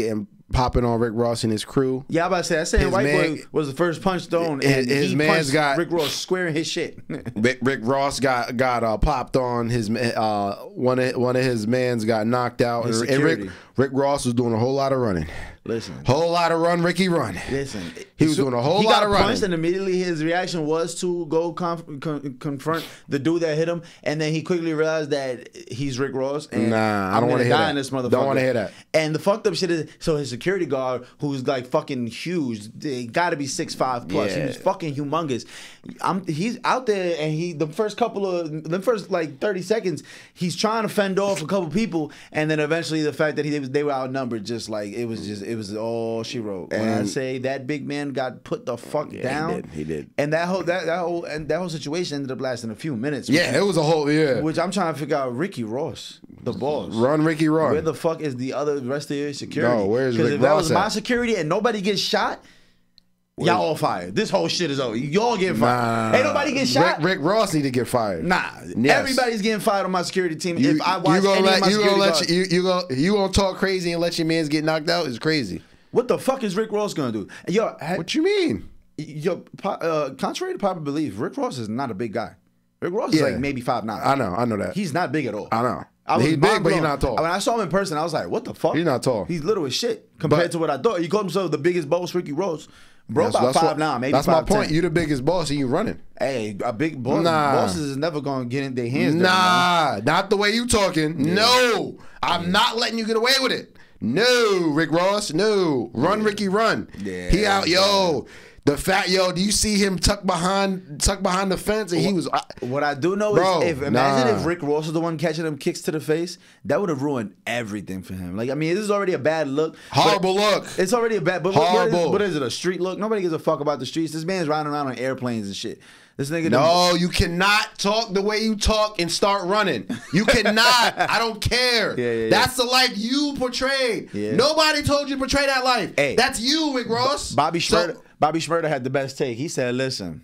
popping on Rick Ross and his crew. Yeah, I was about to say, that same white boy was the first punch thrown, and his man's got Rick Ross square in his shit. Rick Ross got popped on. His one of his mans got knocked out, and Rick Ross was doing a whole lot of running. Listen, whole lot of run, Ricky run. Listen, he was doing a whole lot of running. He got punched, and immediately his reaction was to go confront the dude that hit him, and then he quickly realized that he's Rick Ross. And I don't want to hear that. This motherfucker. Don't want to hear that. And the fucked up shit is, so his security guard who's like fucking huge. They got to be 6'5" plus. He was fucking humongous. He's out there, and the first like 30 seconds, he's trying to fend off a couple people, and then eventually the fact that they were outnumbered, just like it was all she wrote. When I say that big man got put the fuck down, he did. And that whole situation ended up lasting a few minutes. Yeah, it was a whole Which I'm trying to figure out. Ricky Ross, the boss. Run, Ricky, run. Where the fuck is the rest of your security? No, where's Rick Ross? Because if that was my security and nobody gets shot, y'all all fired. This whole shit is over. Y'all getting fired. Ain't nobody get shot. Rick Ross need to get fired. Nah, everybody's getting fired on my security team. If I watch you gonna talk crazy and let your mans get knocked out is crazy. What the fuck is Rick Ross gonna do? Yo, what you mean? Yo, contrary to popular belief, Rick Ross is not a big guy. Rick Ross is like maybe 5'9". I know that. He's not big at all. I know. He's big, but he's not tall. When I saw him in person, I was like, what the fuck? He's not tall. He's little as shit compared to what I thought. He called himself the biggest boss, Ricky Ross. Bro, about 5'9", maybe 5'10". That's my point. You the biggest boss and you running. Hey, a big boss. Bosses is never going to get in their hands. Not the way you talking. Yeah. No. I'm not letting you get away with it. No, Rick Ross. No. Run, Ricky, run. Yeah. He out, yo. The fact, do you see him tuck behind the fence? And he was. What I do know is, imagine if Rick Ross was the one catching them kicks to the face, that would have ruined everything for him. Like, I mean, this is already a bad look. Horrible look. It's already a bad. But horrible. What is it? A street look? Nobody gives a fuck about the streets. This man's riding around on airplanes and shit. This nigga. No, you cannot talk the way you talk and start running. You cannot. I don't care. Yeah. That's the life you portrayed. Yeah. Nobody told you to portray that life. Hey, that's you, Rick Ross. Bobby Shmurda had the best take. He said, listen,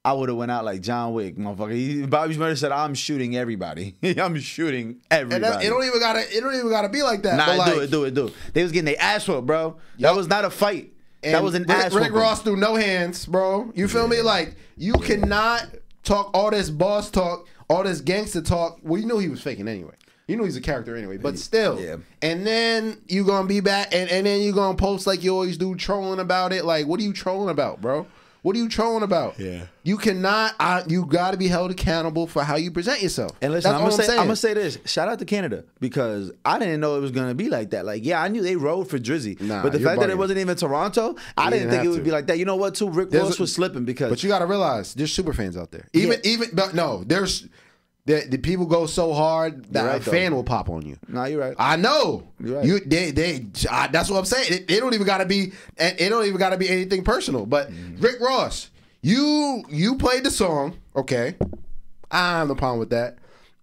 I would have went out like John Wick, motherfucker. Bobby Shmurda said, I'm shooting everybody. I'm shooting everybody. And it don't even gotta be like that. Nah, do it. They was getting their ass whooped, bro. That was not a fight. And that was an ass whooping. Rick Ross threw no hands, bro. You feel me? Like, you cannot talk all this boss talk, all this gangster talk. Well, you know he was faking anyway. You know he's a character anyway, but still. Yeah. And then you gonna be back, and then you gonna post like you always do, trolling about it. Like, what are you trolling about, bro? What are you trolling about? Yeah. You cannot. You got to be held accountable for how you present yourself. And listen, I'm gonna say this. Shout out to Canada, because I didn't know it was gonna be like that. Like, yeah, I knew they rode for Drizzy, but the fact that it wasn't even Toronto, I didn't think it would be like that. You know what? Too, Rick Ross was slipping because. But you got to realize, there's super fans out there. There's. The people go so hard that a fan will pop on you. No, you're right. I know. You're right. That's what I'm saying. It don't even gotta be. It don't even gotta be anything personal. But Rick Ross, you played the song. Okay, I have no problem with that.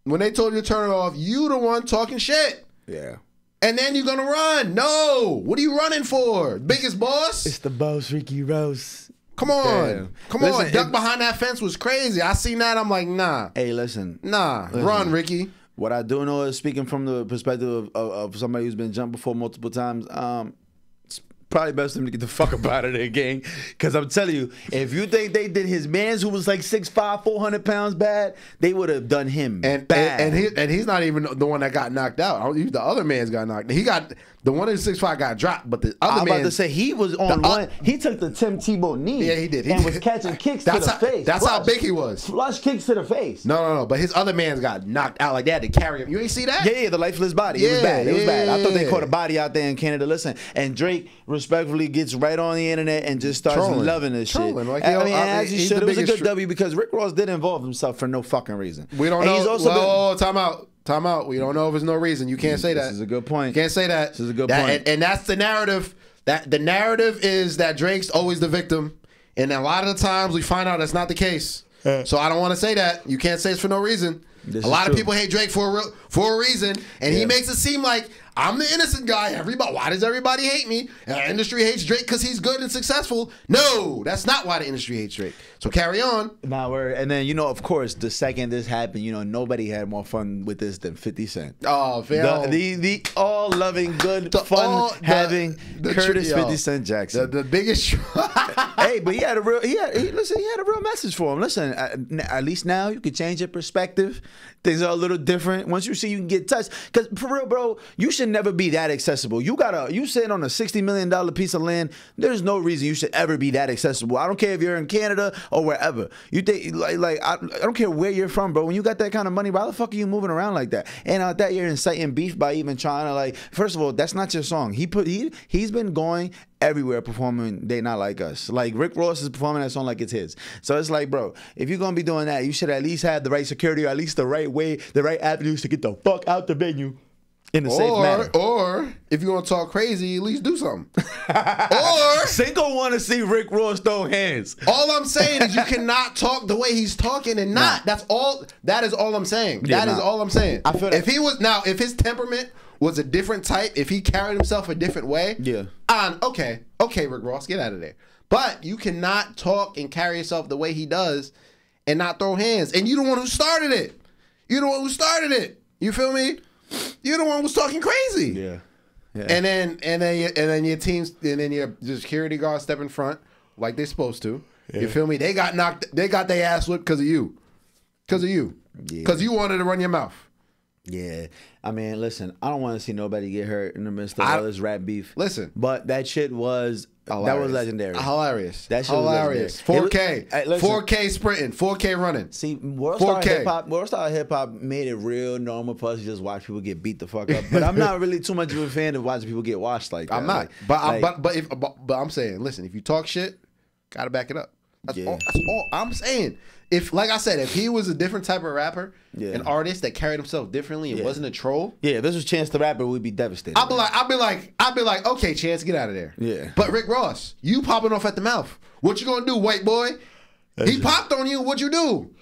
When they told you to turn it off, you the one talking shit. Yeah. And then you're gonna run. No. What are you running for? Biggest boss? It's the boss, Ricky Ross. Come on. Listen, duck behind that fence was crazy. I seen that. I'm like, nah. Hey, listen. Run, Ricky. What I do know is, speaking from the perspective of somebody who's been jumped before multiple times, it's probably best for him to get the fuck up out of there, gang. Because I'm telling you, if you think they did his mans who was like 6'5", 400 pounds bad, they would have done him bad. And he's not even the one that got knocked out. The other man's got knocked. He got. The one in 6'5" got dropped, but the other man. I'm about to say, he was on one. He took the Tim Tebow knee. Yeah, he did. And was catching kicks to the face. That's how big he was. Flush kicks to the face. No. But his other man's got knocked out like that to carry him. You ain't see that? Yeah, the lifeless body. It was bad. It was bad. I thought they caught a body out there in Canada. Listen, and Drake respectfully gets right on the internet and just starts loving this shit. Like, as he should. It was a good W, because Rick Ross did involve himself for no fucking reason. We don't know. He's also time out. Time out. We don't know if there's no reason. You can't say that. This is a good point. You can't say that. This is a good point. And that's the narrative. The narrative is that Drake's always the victim. And a lot of the times we find out that's not the case. So I don't want to say that. You can't say it's for no reason. A lot of people hate Drake for a reason. And he makes it seem like I'm the innocent guy. Why does everybody hate me? The industry hates Drake because he's good and successful. No, that's not why the industry hates Drake. So carry on. And then, of course, the second this happened, nobody had more fun with this than 50 Cent. Oh, man. The all-loving, good, fun-having Curtis 50 Cent Jackson. The biggest... Hey, Hey, but he had a real he had a real message for him. Listen, at least now you can change your perspective. Things are a little different. Once you see you can get touched, because for real, bro, you should never be that accessible. You sitting on a $60 million piece of land. There's no reason you should ever be that accessible. I don't care if you're in Canada or wherever. You think I don't care where you're from, bro. When you got that kind of money, why the fuck are you moving around like that? And out that you're inciting beef by even trying to First of all, that's not your song. He's been going everywhere performing They Not Like Us. Like Rick Ross is performing that song like it's his. So it's like, bro, if you're gonna be doing that, you should at least have the right security or at least the right way, the right avenues to get the fuck out the venue in a safe manner. Or if you're gonna talk crazy, at least do something. Or Cinco want to see Rick Ross throw hands. All I'm saying is you cannot talk the way he's talking and not. That's all. That is all I'm saying. That is all I'm saying. I feel if he was if his temperament was a different type, if he carried himself a different way, okay, Rick Ross, get out of there. But you cannot talk and carry yourself the way he does and not throw hands. And you're the one who started it. You're the one who started it. You feel me? You're the one who was talking crazy. Yeah. And then your teams, and then your security guards step in front like they're supposed to. Yeah. You feel me? They got their ass whipped because of you. Because of you. Because you wanted to run your mouth. Yeah, I mean, listen, I don't want to see nobody get hurt in the midst of all this rap beef. Listen, but that shit was hilarious. That was legendary. Hilarious. That shit hilarious. Was 4K, 4K sprinting, 4K running. See, Worldstar Hip Hop made it real normal for us to just watch people get beat the fuck up. But I'm not really too much of a fan of watching people get washed like that. I'm not. But I'm saying, listen, if you talk shit, gotta back it up. That's all I'm saying. If, like I said, if he was a different type of rapper, an artist that carried himself differently and wasn't a troll, if this was Chance the Rapper, we'd be devastated. I'd be like, okay, Chance, get out of there. Yeah. But Rick Ross, you popping off at the mouth. What you gonna do, white boy? He popped on you. What you do?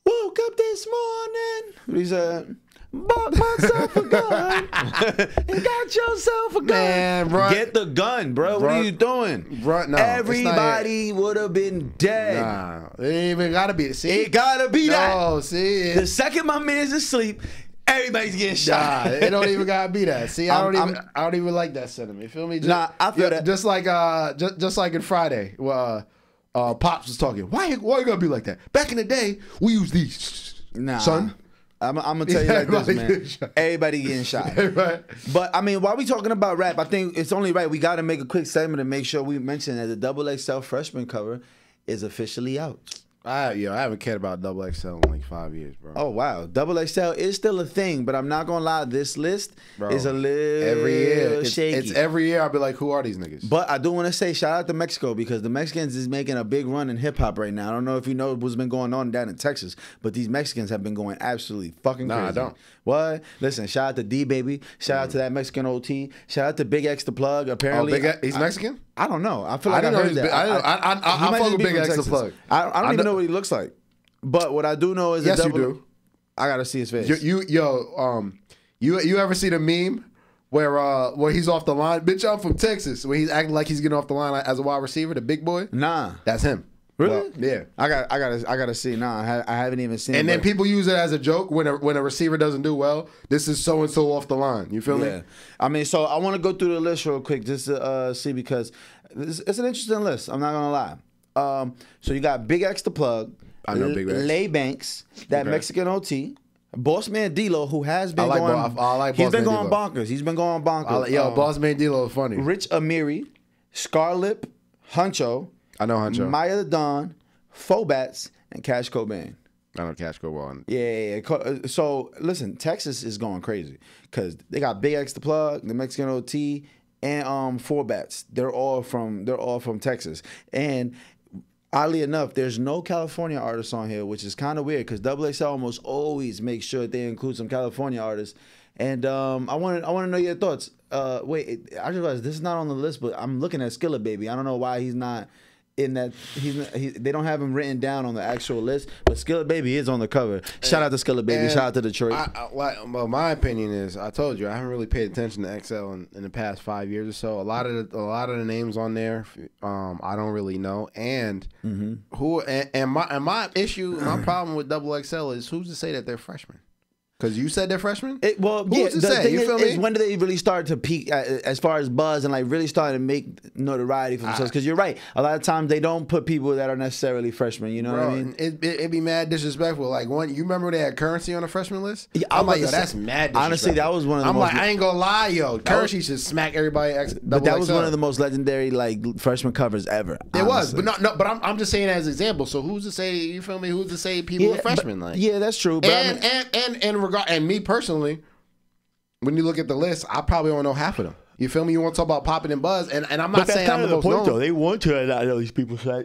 Woke up this morning. He said, bought myself a gun and got yourself a gun. Man, bro. Get the gun, bro. What are you doing? Bro, no, everybody would have been dead. Nah, it ain't even gotta be. See, it gotta be that. No, see, the second my man's asleep, everybody's getting shot. Nah, it don't even gotta be that. See, I don't even like that sentiment. You feel me? I feel that. Just like in Friday, Pops was talking. Why you gotta be like that? Back in the day, we used these. Nah, son. I'm gonna tell you like this, man. Everybody getting shot. Right. But I mean, while we talking about rap, I think it's only right we got to make a quick segment and make sure we mention that the XXL freshman cover is officially out. I haven't cared about XXL in like 5 years, bro. Oh wow, XXL is still a thing, but I'm not gonna lie, this list is a little every year. shaky. It's every year. I'll be like, who are these niggas? But I do want to say shout out to Mexico because the Mexicans is making a big run in hip hop right now. I don't know if you know what's been going on down in Texas, but these Mexicans have been going absolutely fucking crazy. Nah, I don't. What? Listen, shout out to D Baby, shout out to that Mexican OT, shout out to Big X the Plug. Apparently, he's Mexican. I don't know. I feel like I heard that. I fuck with Big X the Plug. I don't even know what he looks like. But what I do know is yes, you do. I gotta see his face. You ever see the meme where he's off the line? Bitch, I'm from Texas. Where he's acting like he's getting off the line as a wide receiver, the big boy. Nah, that's him. Really? Well, yeah. I gotta see. Nah, I haven't even seen. And then people use it as a joke when a receiver doesn't do well. This is so and so off the line. You feel me? I mean, so I want to go through the list real quick just to see because it's an interesting list. I'm not gonna lie. So you got Big X the Plug. I know Big X. Lay Banks, that Mexican OT. Boss Man D-Lo, who has been going bonkers. He's been going bonkers. Boss Man D-Lo is funny. Rich Amiri, Scarlip, Huncho. I know Huncho. Maya the Don, Phobats, and Cash Cobain. I know Cash Cobain. Yeah. So listen, Texas is going crazy because they got Big X the Plug, the Mexican OT, and Phobats. They're all from Texas. And oddly enough, there's no California artists on here, which is kind of weird because XXL almost always makes sure that they include some California artists. And I want to know your thoughts. Wait, I just realized this is not on the list, but I'm looking at Skilla Baby. I don't know why he's not in that. They don't have him written down on the actual list, but Skilla Baby is on the cover. Shout out to Skilla Baby. Shout out to Detroit. Well, my opinion is, I told you I haven't really paid attention to XL in the past 5 years or so. A lot of the names on there, I don't really know. And my issue, my problem with XXL is who's to say that they're freshmen? Because you said they're freshmen? Who's to say? You feel me? When do they really start to peak as far as buzz and like really start to make notoriety for themselves? Because you're right. A lot of times they don't put people that are necessarily freshmen. You know what I mean? It'd be mad disrespectful. Like, you remember they had Currency on the freshman list? Yeah, I'm like, yo, that's mad disrespectful. Honestly, that was one of the most... I ain't gonna lie, yo. Currency should smack everybody. But that was one of the most legendary like freshman covers ever. It was. But but I'm just saying as an example. So who's to say, you feel me? Who's to say people are freshmen? Like, yeah, that's true. But and me personally, when you look at the list, I probably don't know half of them. You feel me? You want to talk about popping and buzz, and I'm not saying I'm the most known. Though. They want to know these people say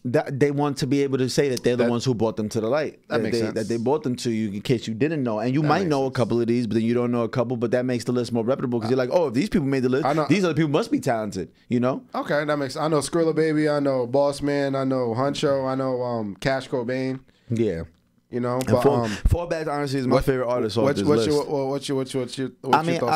that they want to be able to say that they're the ones who brought them to the light. That makes sense. That they brought them to you in case you didn't know, and you might know a couple of these, but then you don't know a couple. But that makes the list more reputable because you're like, oh, if these people made the list, these other people must be talented. You know? Okay, that makes. I know Skrilla Baby. I know Boss Man. I know Huncho. I know Cash Cobain. Yeah. You know, but Four Bats honestly is my favorite artist on this list. What's your thoughts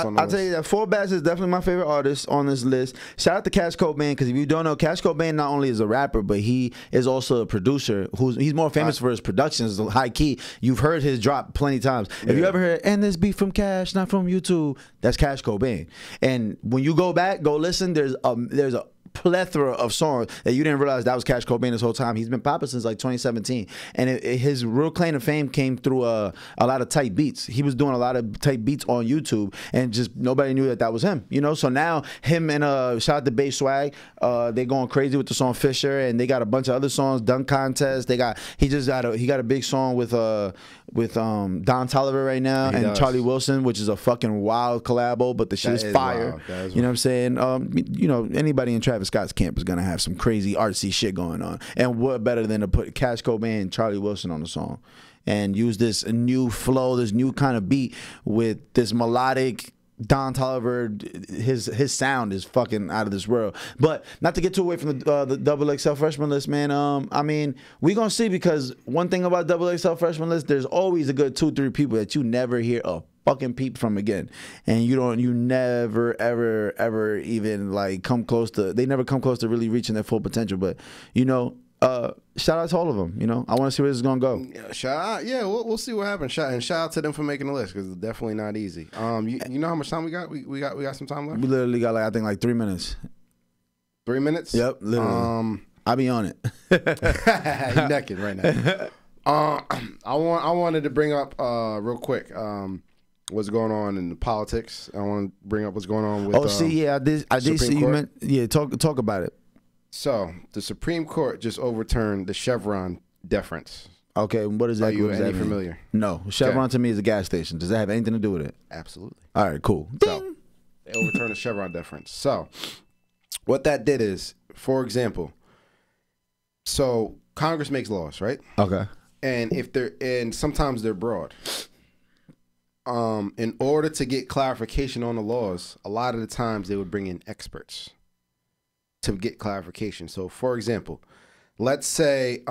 on this? I'll tell you that Four Bats is definitely my favorite artist on this list. Shout out to Cash Cobain, because if you don't know, Cash Cobain not only is a rapper, but he is also a producer. He's more famous for his productions. High key, you've heard his drop plenty of times. If you ever heard "And this beat from Cash, not from YouTube," that's Cash Cobain. And when you go back, go listen. There's a plethora of songs that you didn't realize that was Cash Cobain this whole time. He's been popping since like 2017, and his real claim to fame came through a lot of tight beats. He was doing a lot of tight beats on YouTube, and just nobody knew that was him. You know, so now him and shout out to Bay Swag, they're going crazy with the song Fisher, and they got a bunch of other songs. Dunk Contest. He got a big song with Don Toliver right now, and Charlie Wilson, which is a fucking wild collabo, but the shit is fire. You know what I'm saying? You know, anybody in Travis Scott's camp is gonna have some crazy artsy shit going on, and what better than to put Cash Cobain and Charlie Wilson on the song and use this new flow, this new kind of beat with this melodic Don Toliver. His sound is fucking out of this world. But not to get too away from the double XL freshman list, man. I mean, we gonna see, because one thing about double XL freshman list, there's always a good 2-3 people that you never hear a fucking peep from again, and you never ever even like come close to. They never come close to really reaching their full potential. But you know, shout out to all of them. You know, I want to see where this is gonna go. Shout out, yeah, we'll see what happens. Shout out to them for making the list, because it's definitely not easy. You know how much time we got? We got some time left. We literally got like, I think like 3 minutes. 3 minutes? Yep. Literally. I'll be on it. You're naked right now. I wanted to bring up real quick. What's going on in the politics? I want to bring up what's going on with. I did see you meant. Yeah, talk about it. So the Supreme Court just overturned the Chevron deference. Okay, what is that? Are you familiar? No, Chevron to me is a gas station. Does that have anything to do with it? Absolutely. All right, cool. So they overturned the Chevron deference. So what that did is, for example, so Congress makes laws, right? Okay. And sometimes they're broad. In order to get clarification on the laws, a lot of the times they would bring in experts to get clarification. So, for example, let's say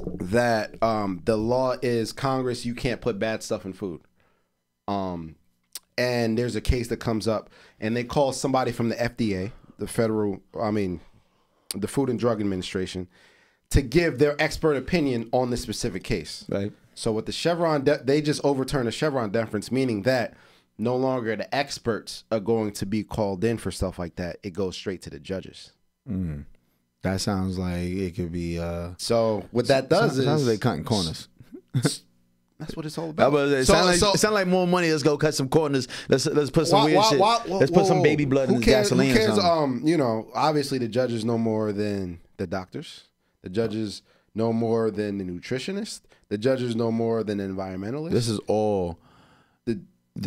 that the law is, Congress, you can't put bad stuff in food. And there's a case that comes up, and they call somebody from the FDA, the Food and Drug Administration, to give their expert opinion on this specific case. Right. So with the Chevron, they just overturned the Chevron deference, meaning that no longer the experts are going to be called in for stuff like that. It goes straight to the judges. Mm. That sounds like it could be. So what that does is, sounds like cutting corners. That's what it's all about. It sounds like more money. Let's go cut some corners. Let's put some weird shit. Let's put some baby blood in the gasoline. Who cares? You know, obviously the judges know more than the doctors. The judges know more than the nutritionist. The judges know more than the environmentalists. This is all.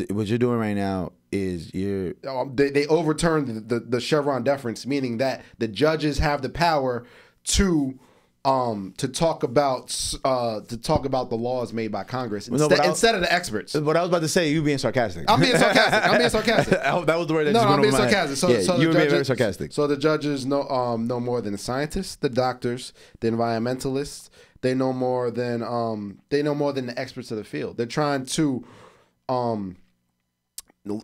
What you're doing right now is they overturned the Chevron deference, meaning that the judges have the power to talk about the laws made by Congress instead of the experts. What I was about to say, you being sarcastic. I'm being sarcastic. That was the word that no, just went I'm being over my sarcastic. head. So you were being very sarcastic. So the judges know more than the scientists, the doctors, the environmentalists. They know more than the experts of the field. They're trying to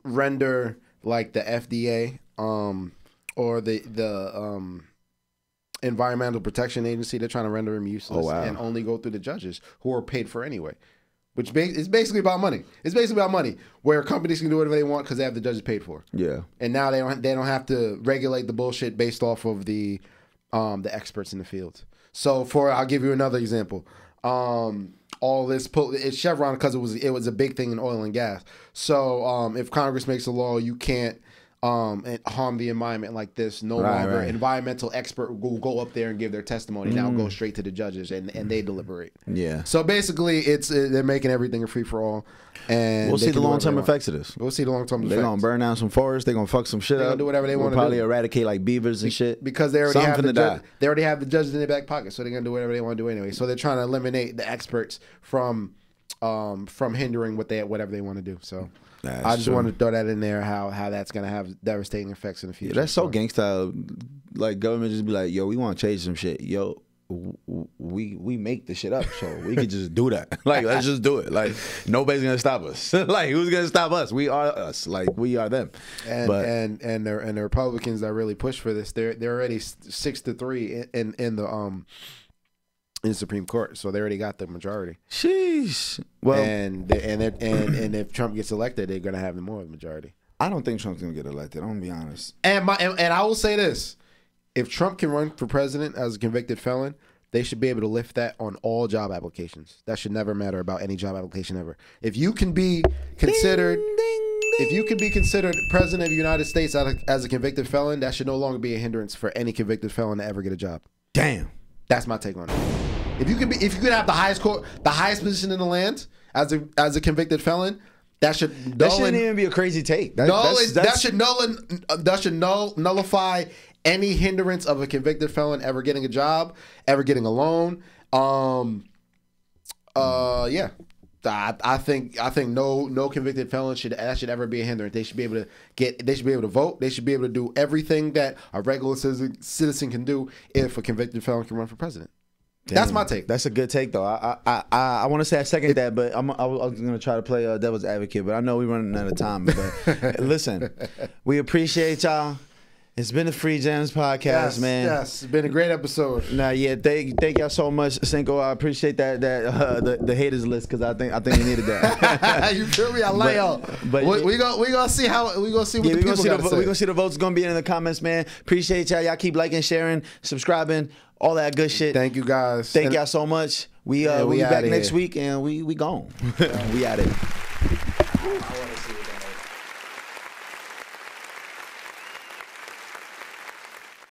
render like the FDA or the Environmental Protection Agency. They're trying to render them useless and only go through the judges, who are paid for anyway. which is basically about money. It's basically about money, where companies can do whatever they want because they have the judges paid for. Yeah. And now they don't have to regulate the bullshit based off of the experts in the field. So I'll give you another example. All this it's Chevron because it was a big thing in oil and gas. So if Congress makes a law, you can't harm the environment like this. No longer environmental expert will go up there and give their testimony. Now go straight to the judges and they deliberate. Yeah. So basically, they're making everything a free for all. And we'll see the long term effects of this. We'll see the long term effects. They're gonna burn down some forests. They're gonna fuck some shit up. They're gonna do whatever they want to do. Probably eradicate like beavers and shit because they already have they already have the judges in their back pocket, so they're gonna do whatever they want to do anyway. So they're trying to eliminate the experts from hindering whatever they want to do. So. I just wanted to throw that in there, how that's going to have devastating effects in the future. Yeah, that's so gangsta. Like, government just be like, yo, we want to change some shit. Yo, we make the shit up, so we can just do that. Like, let's just do it. Like, nobody's going to stop us. Like, who's going to stop us? We are us. Like, we are them. And the Republicans that really push for this, they're already 6-3 in the Supreme Court, so they already got the majority. Sheesh. Well, and if Trump gets elected, they're gonna have more of the majority. I don't think Trump's gonna get elected. I'm gonna be honest. And I will say this: if Trump can run for president as a convicted felon, they should be able to lift that on all job applications. That should never matter about any job application ever. If you can be considered. If you can be considered president of the United States as a convicted felon, that should no longer be a hindrance for any convicted felon to ever get a job. Damn. That's my take on it. If you could have the highest position in the land as a convicted felon, that shouldn't even be a crazy take. That should nullify any hindrance of a convicted felon ever getting a job, ever getting a loan. Yeah. I think no convicted felon should ever be a hindrance. They should be able to vote. They should be able to do everything that a regular citizen can do if a convicted felon can run for president. Damn. That's my take. That's a good take, though. I want to say I second that, but I was going to try to play devil's advocate, but I know we're running out of time. But listen, we appreciate y'all. It's been the Free Gems podcast, man. Yes, it's been a great episode. Thank y'all so much, Cinco. I appreciate that the haters list because I think we needed that. You feel me? I like y'all. But we gonna see what the people got to say. We gonna see the votes gonna be in the comments, man. Appreciate y'all. Y'all keep liking, sharing, subscribing, all that good shit. Thank you guys. Thank y'all so much. We be back next week and we gone. We out it.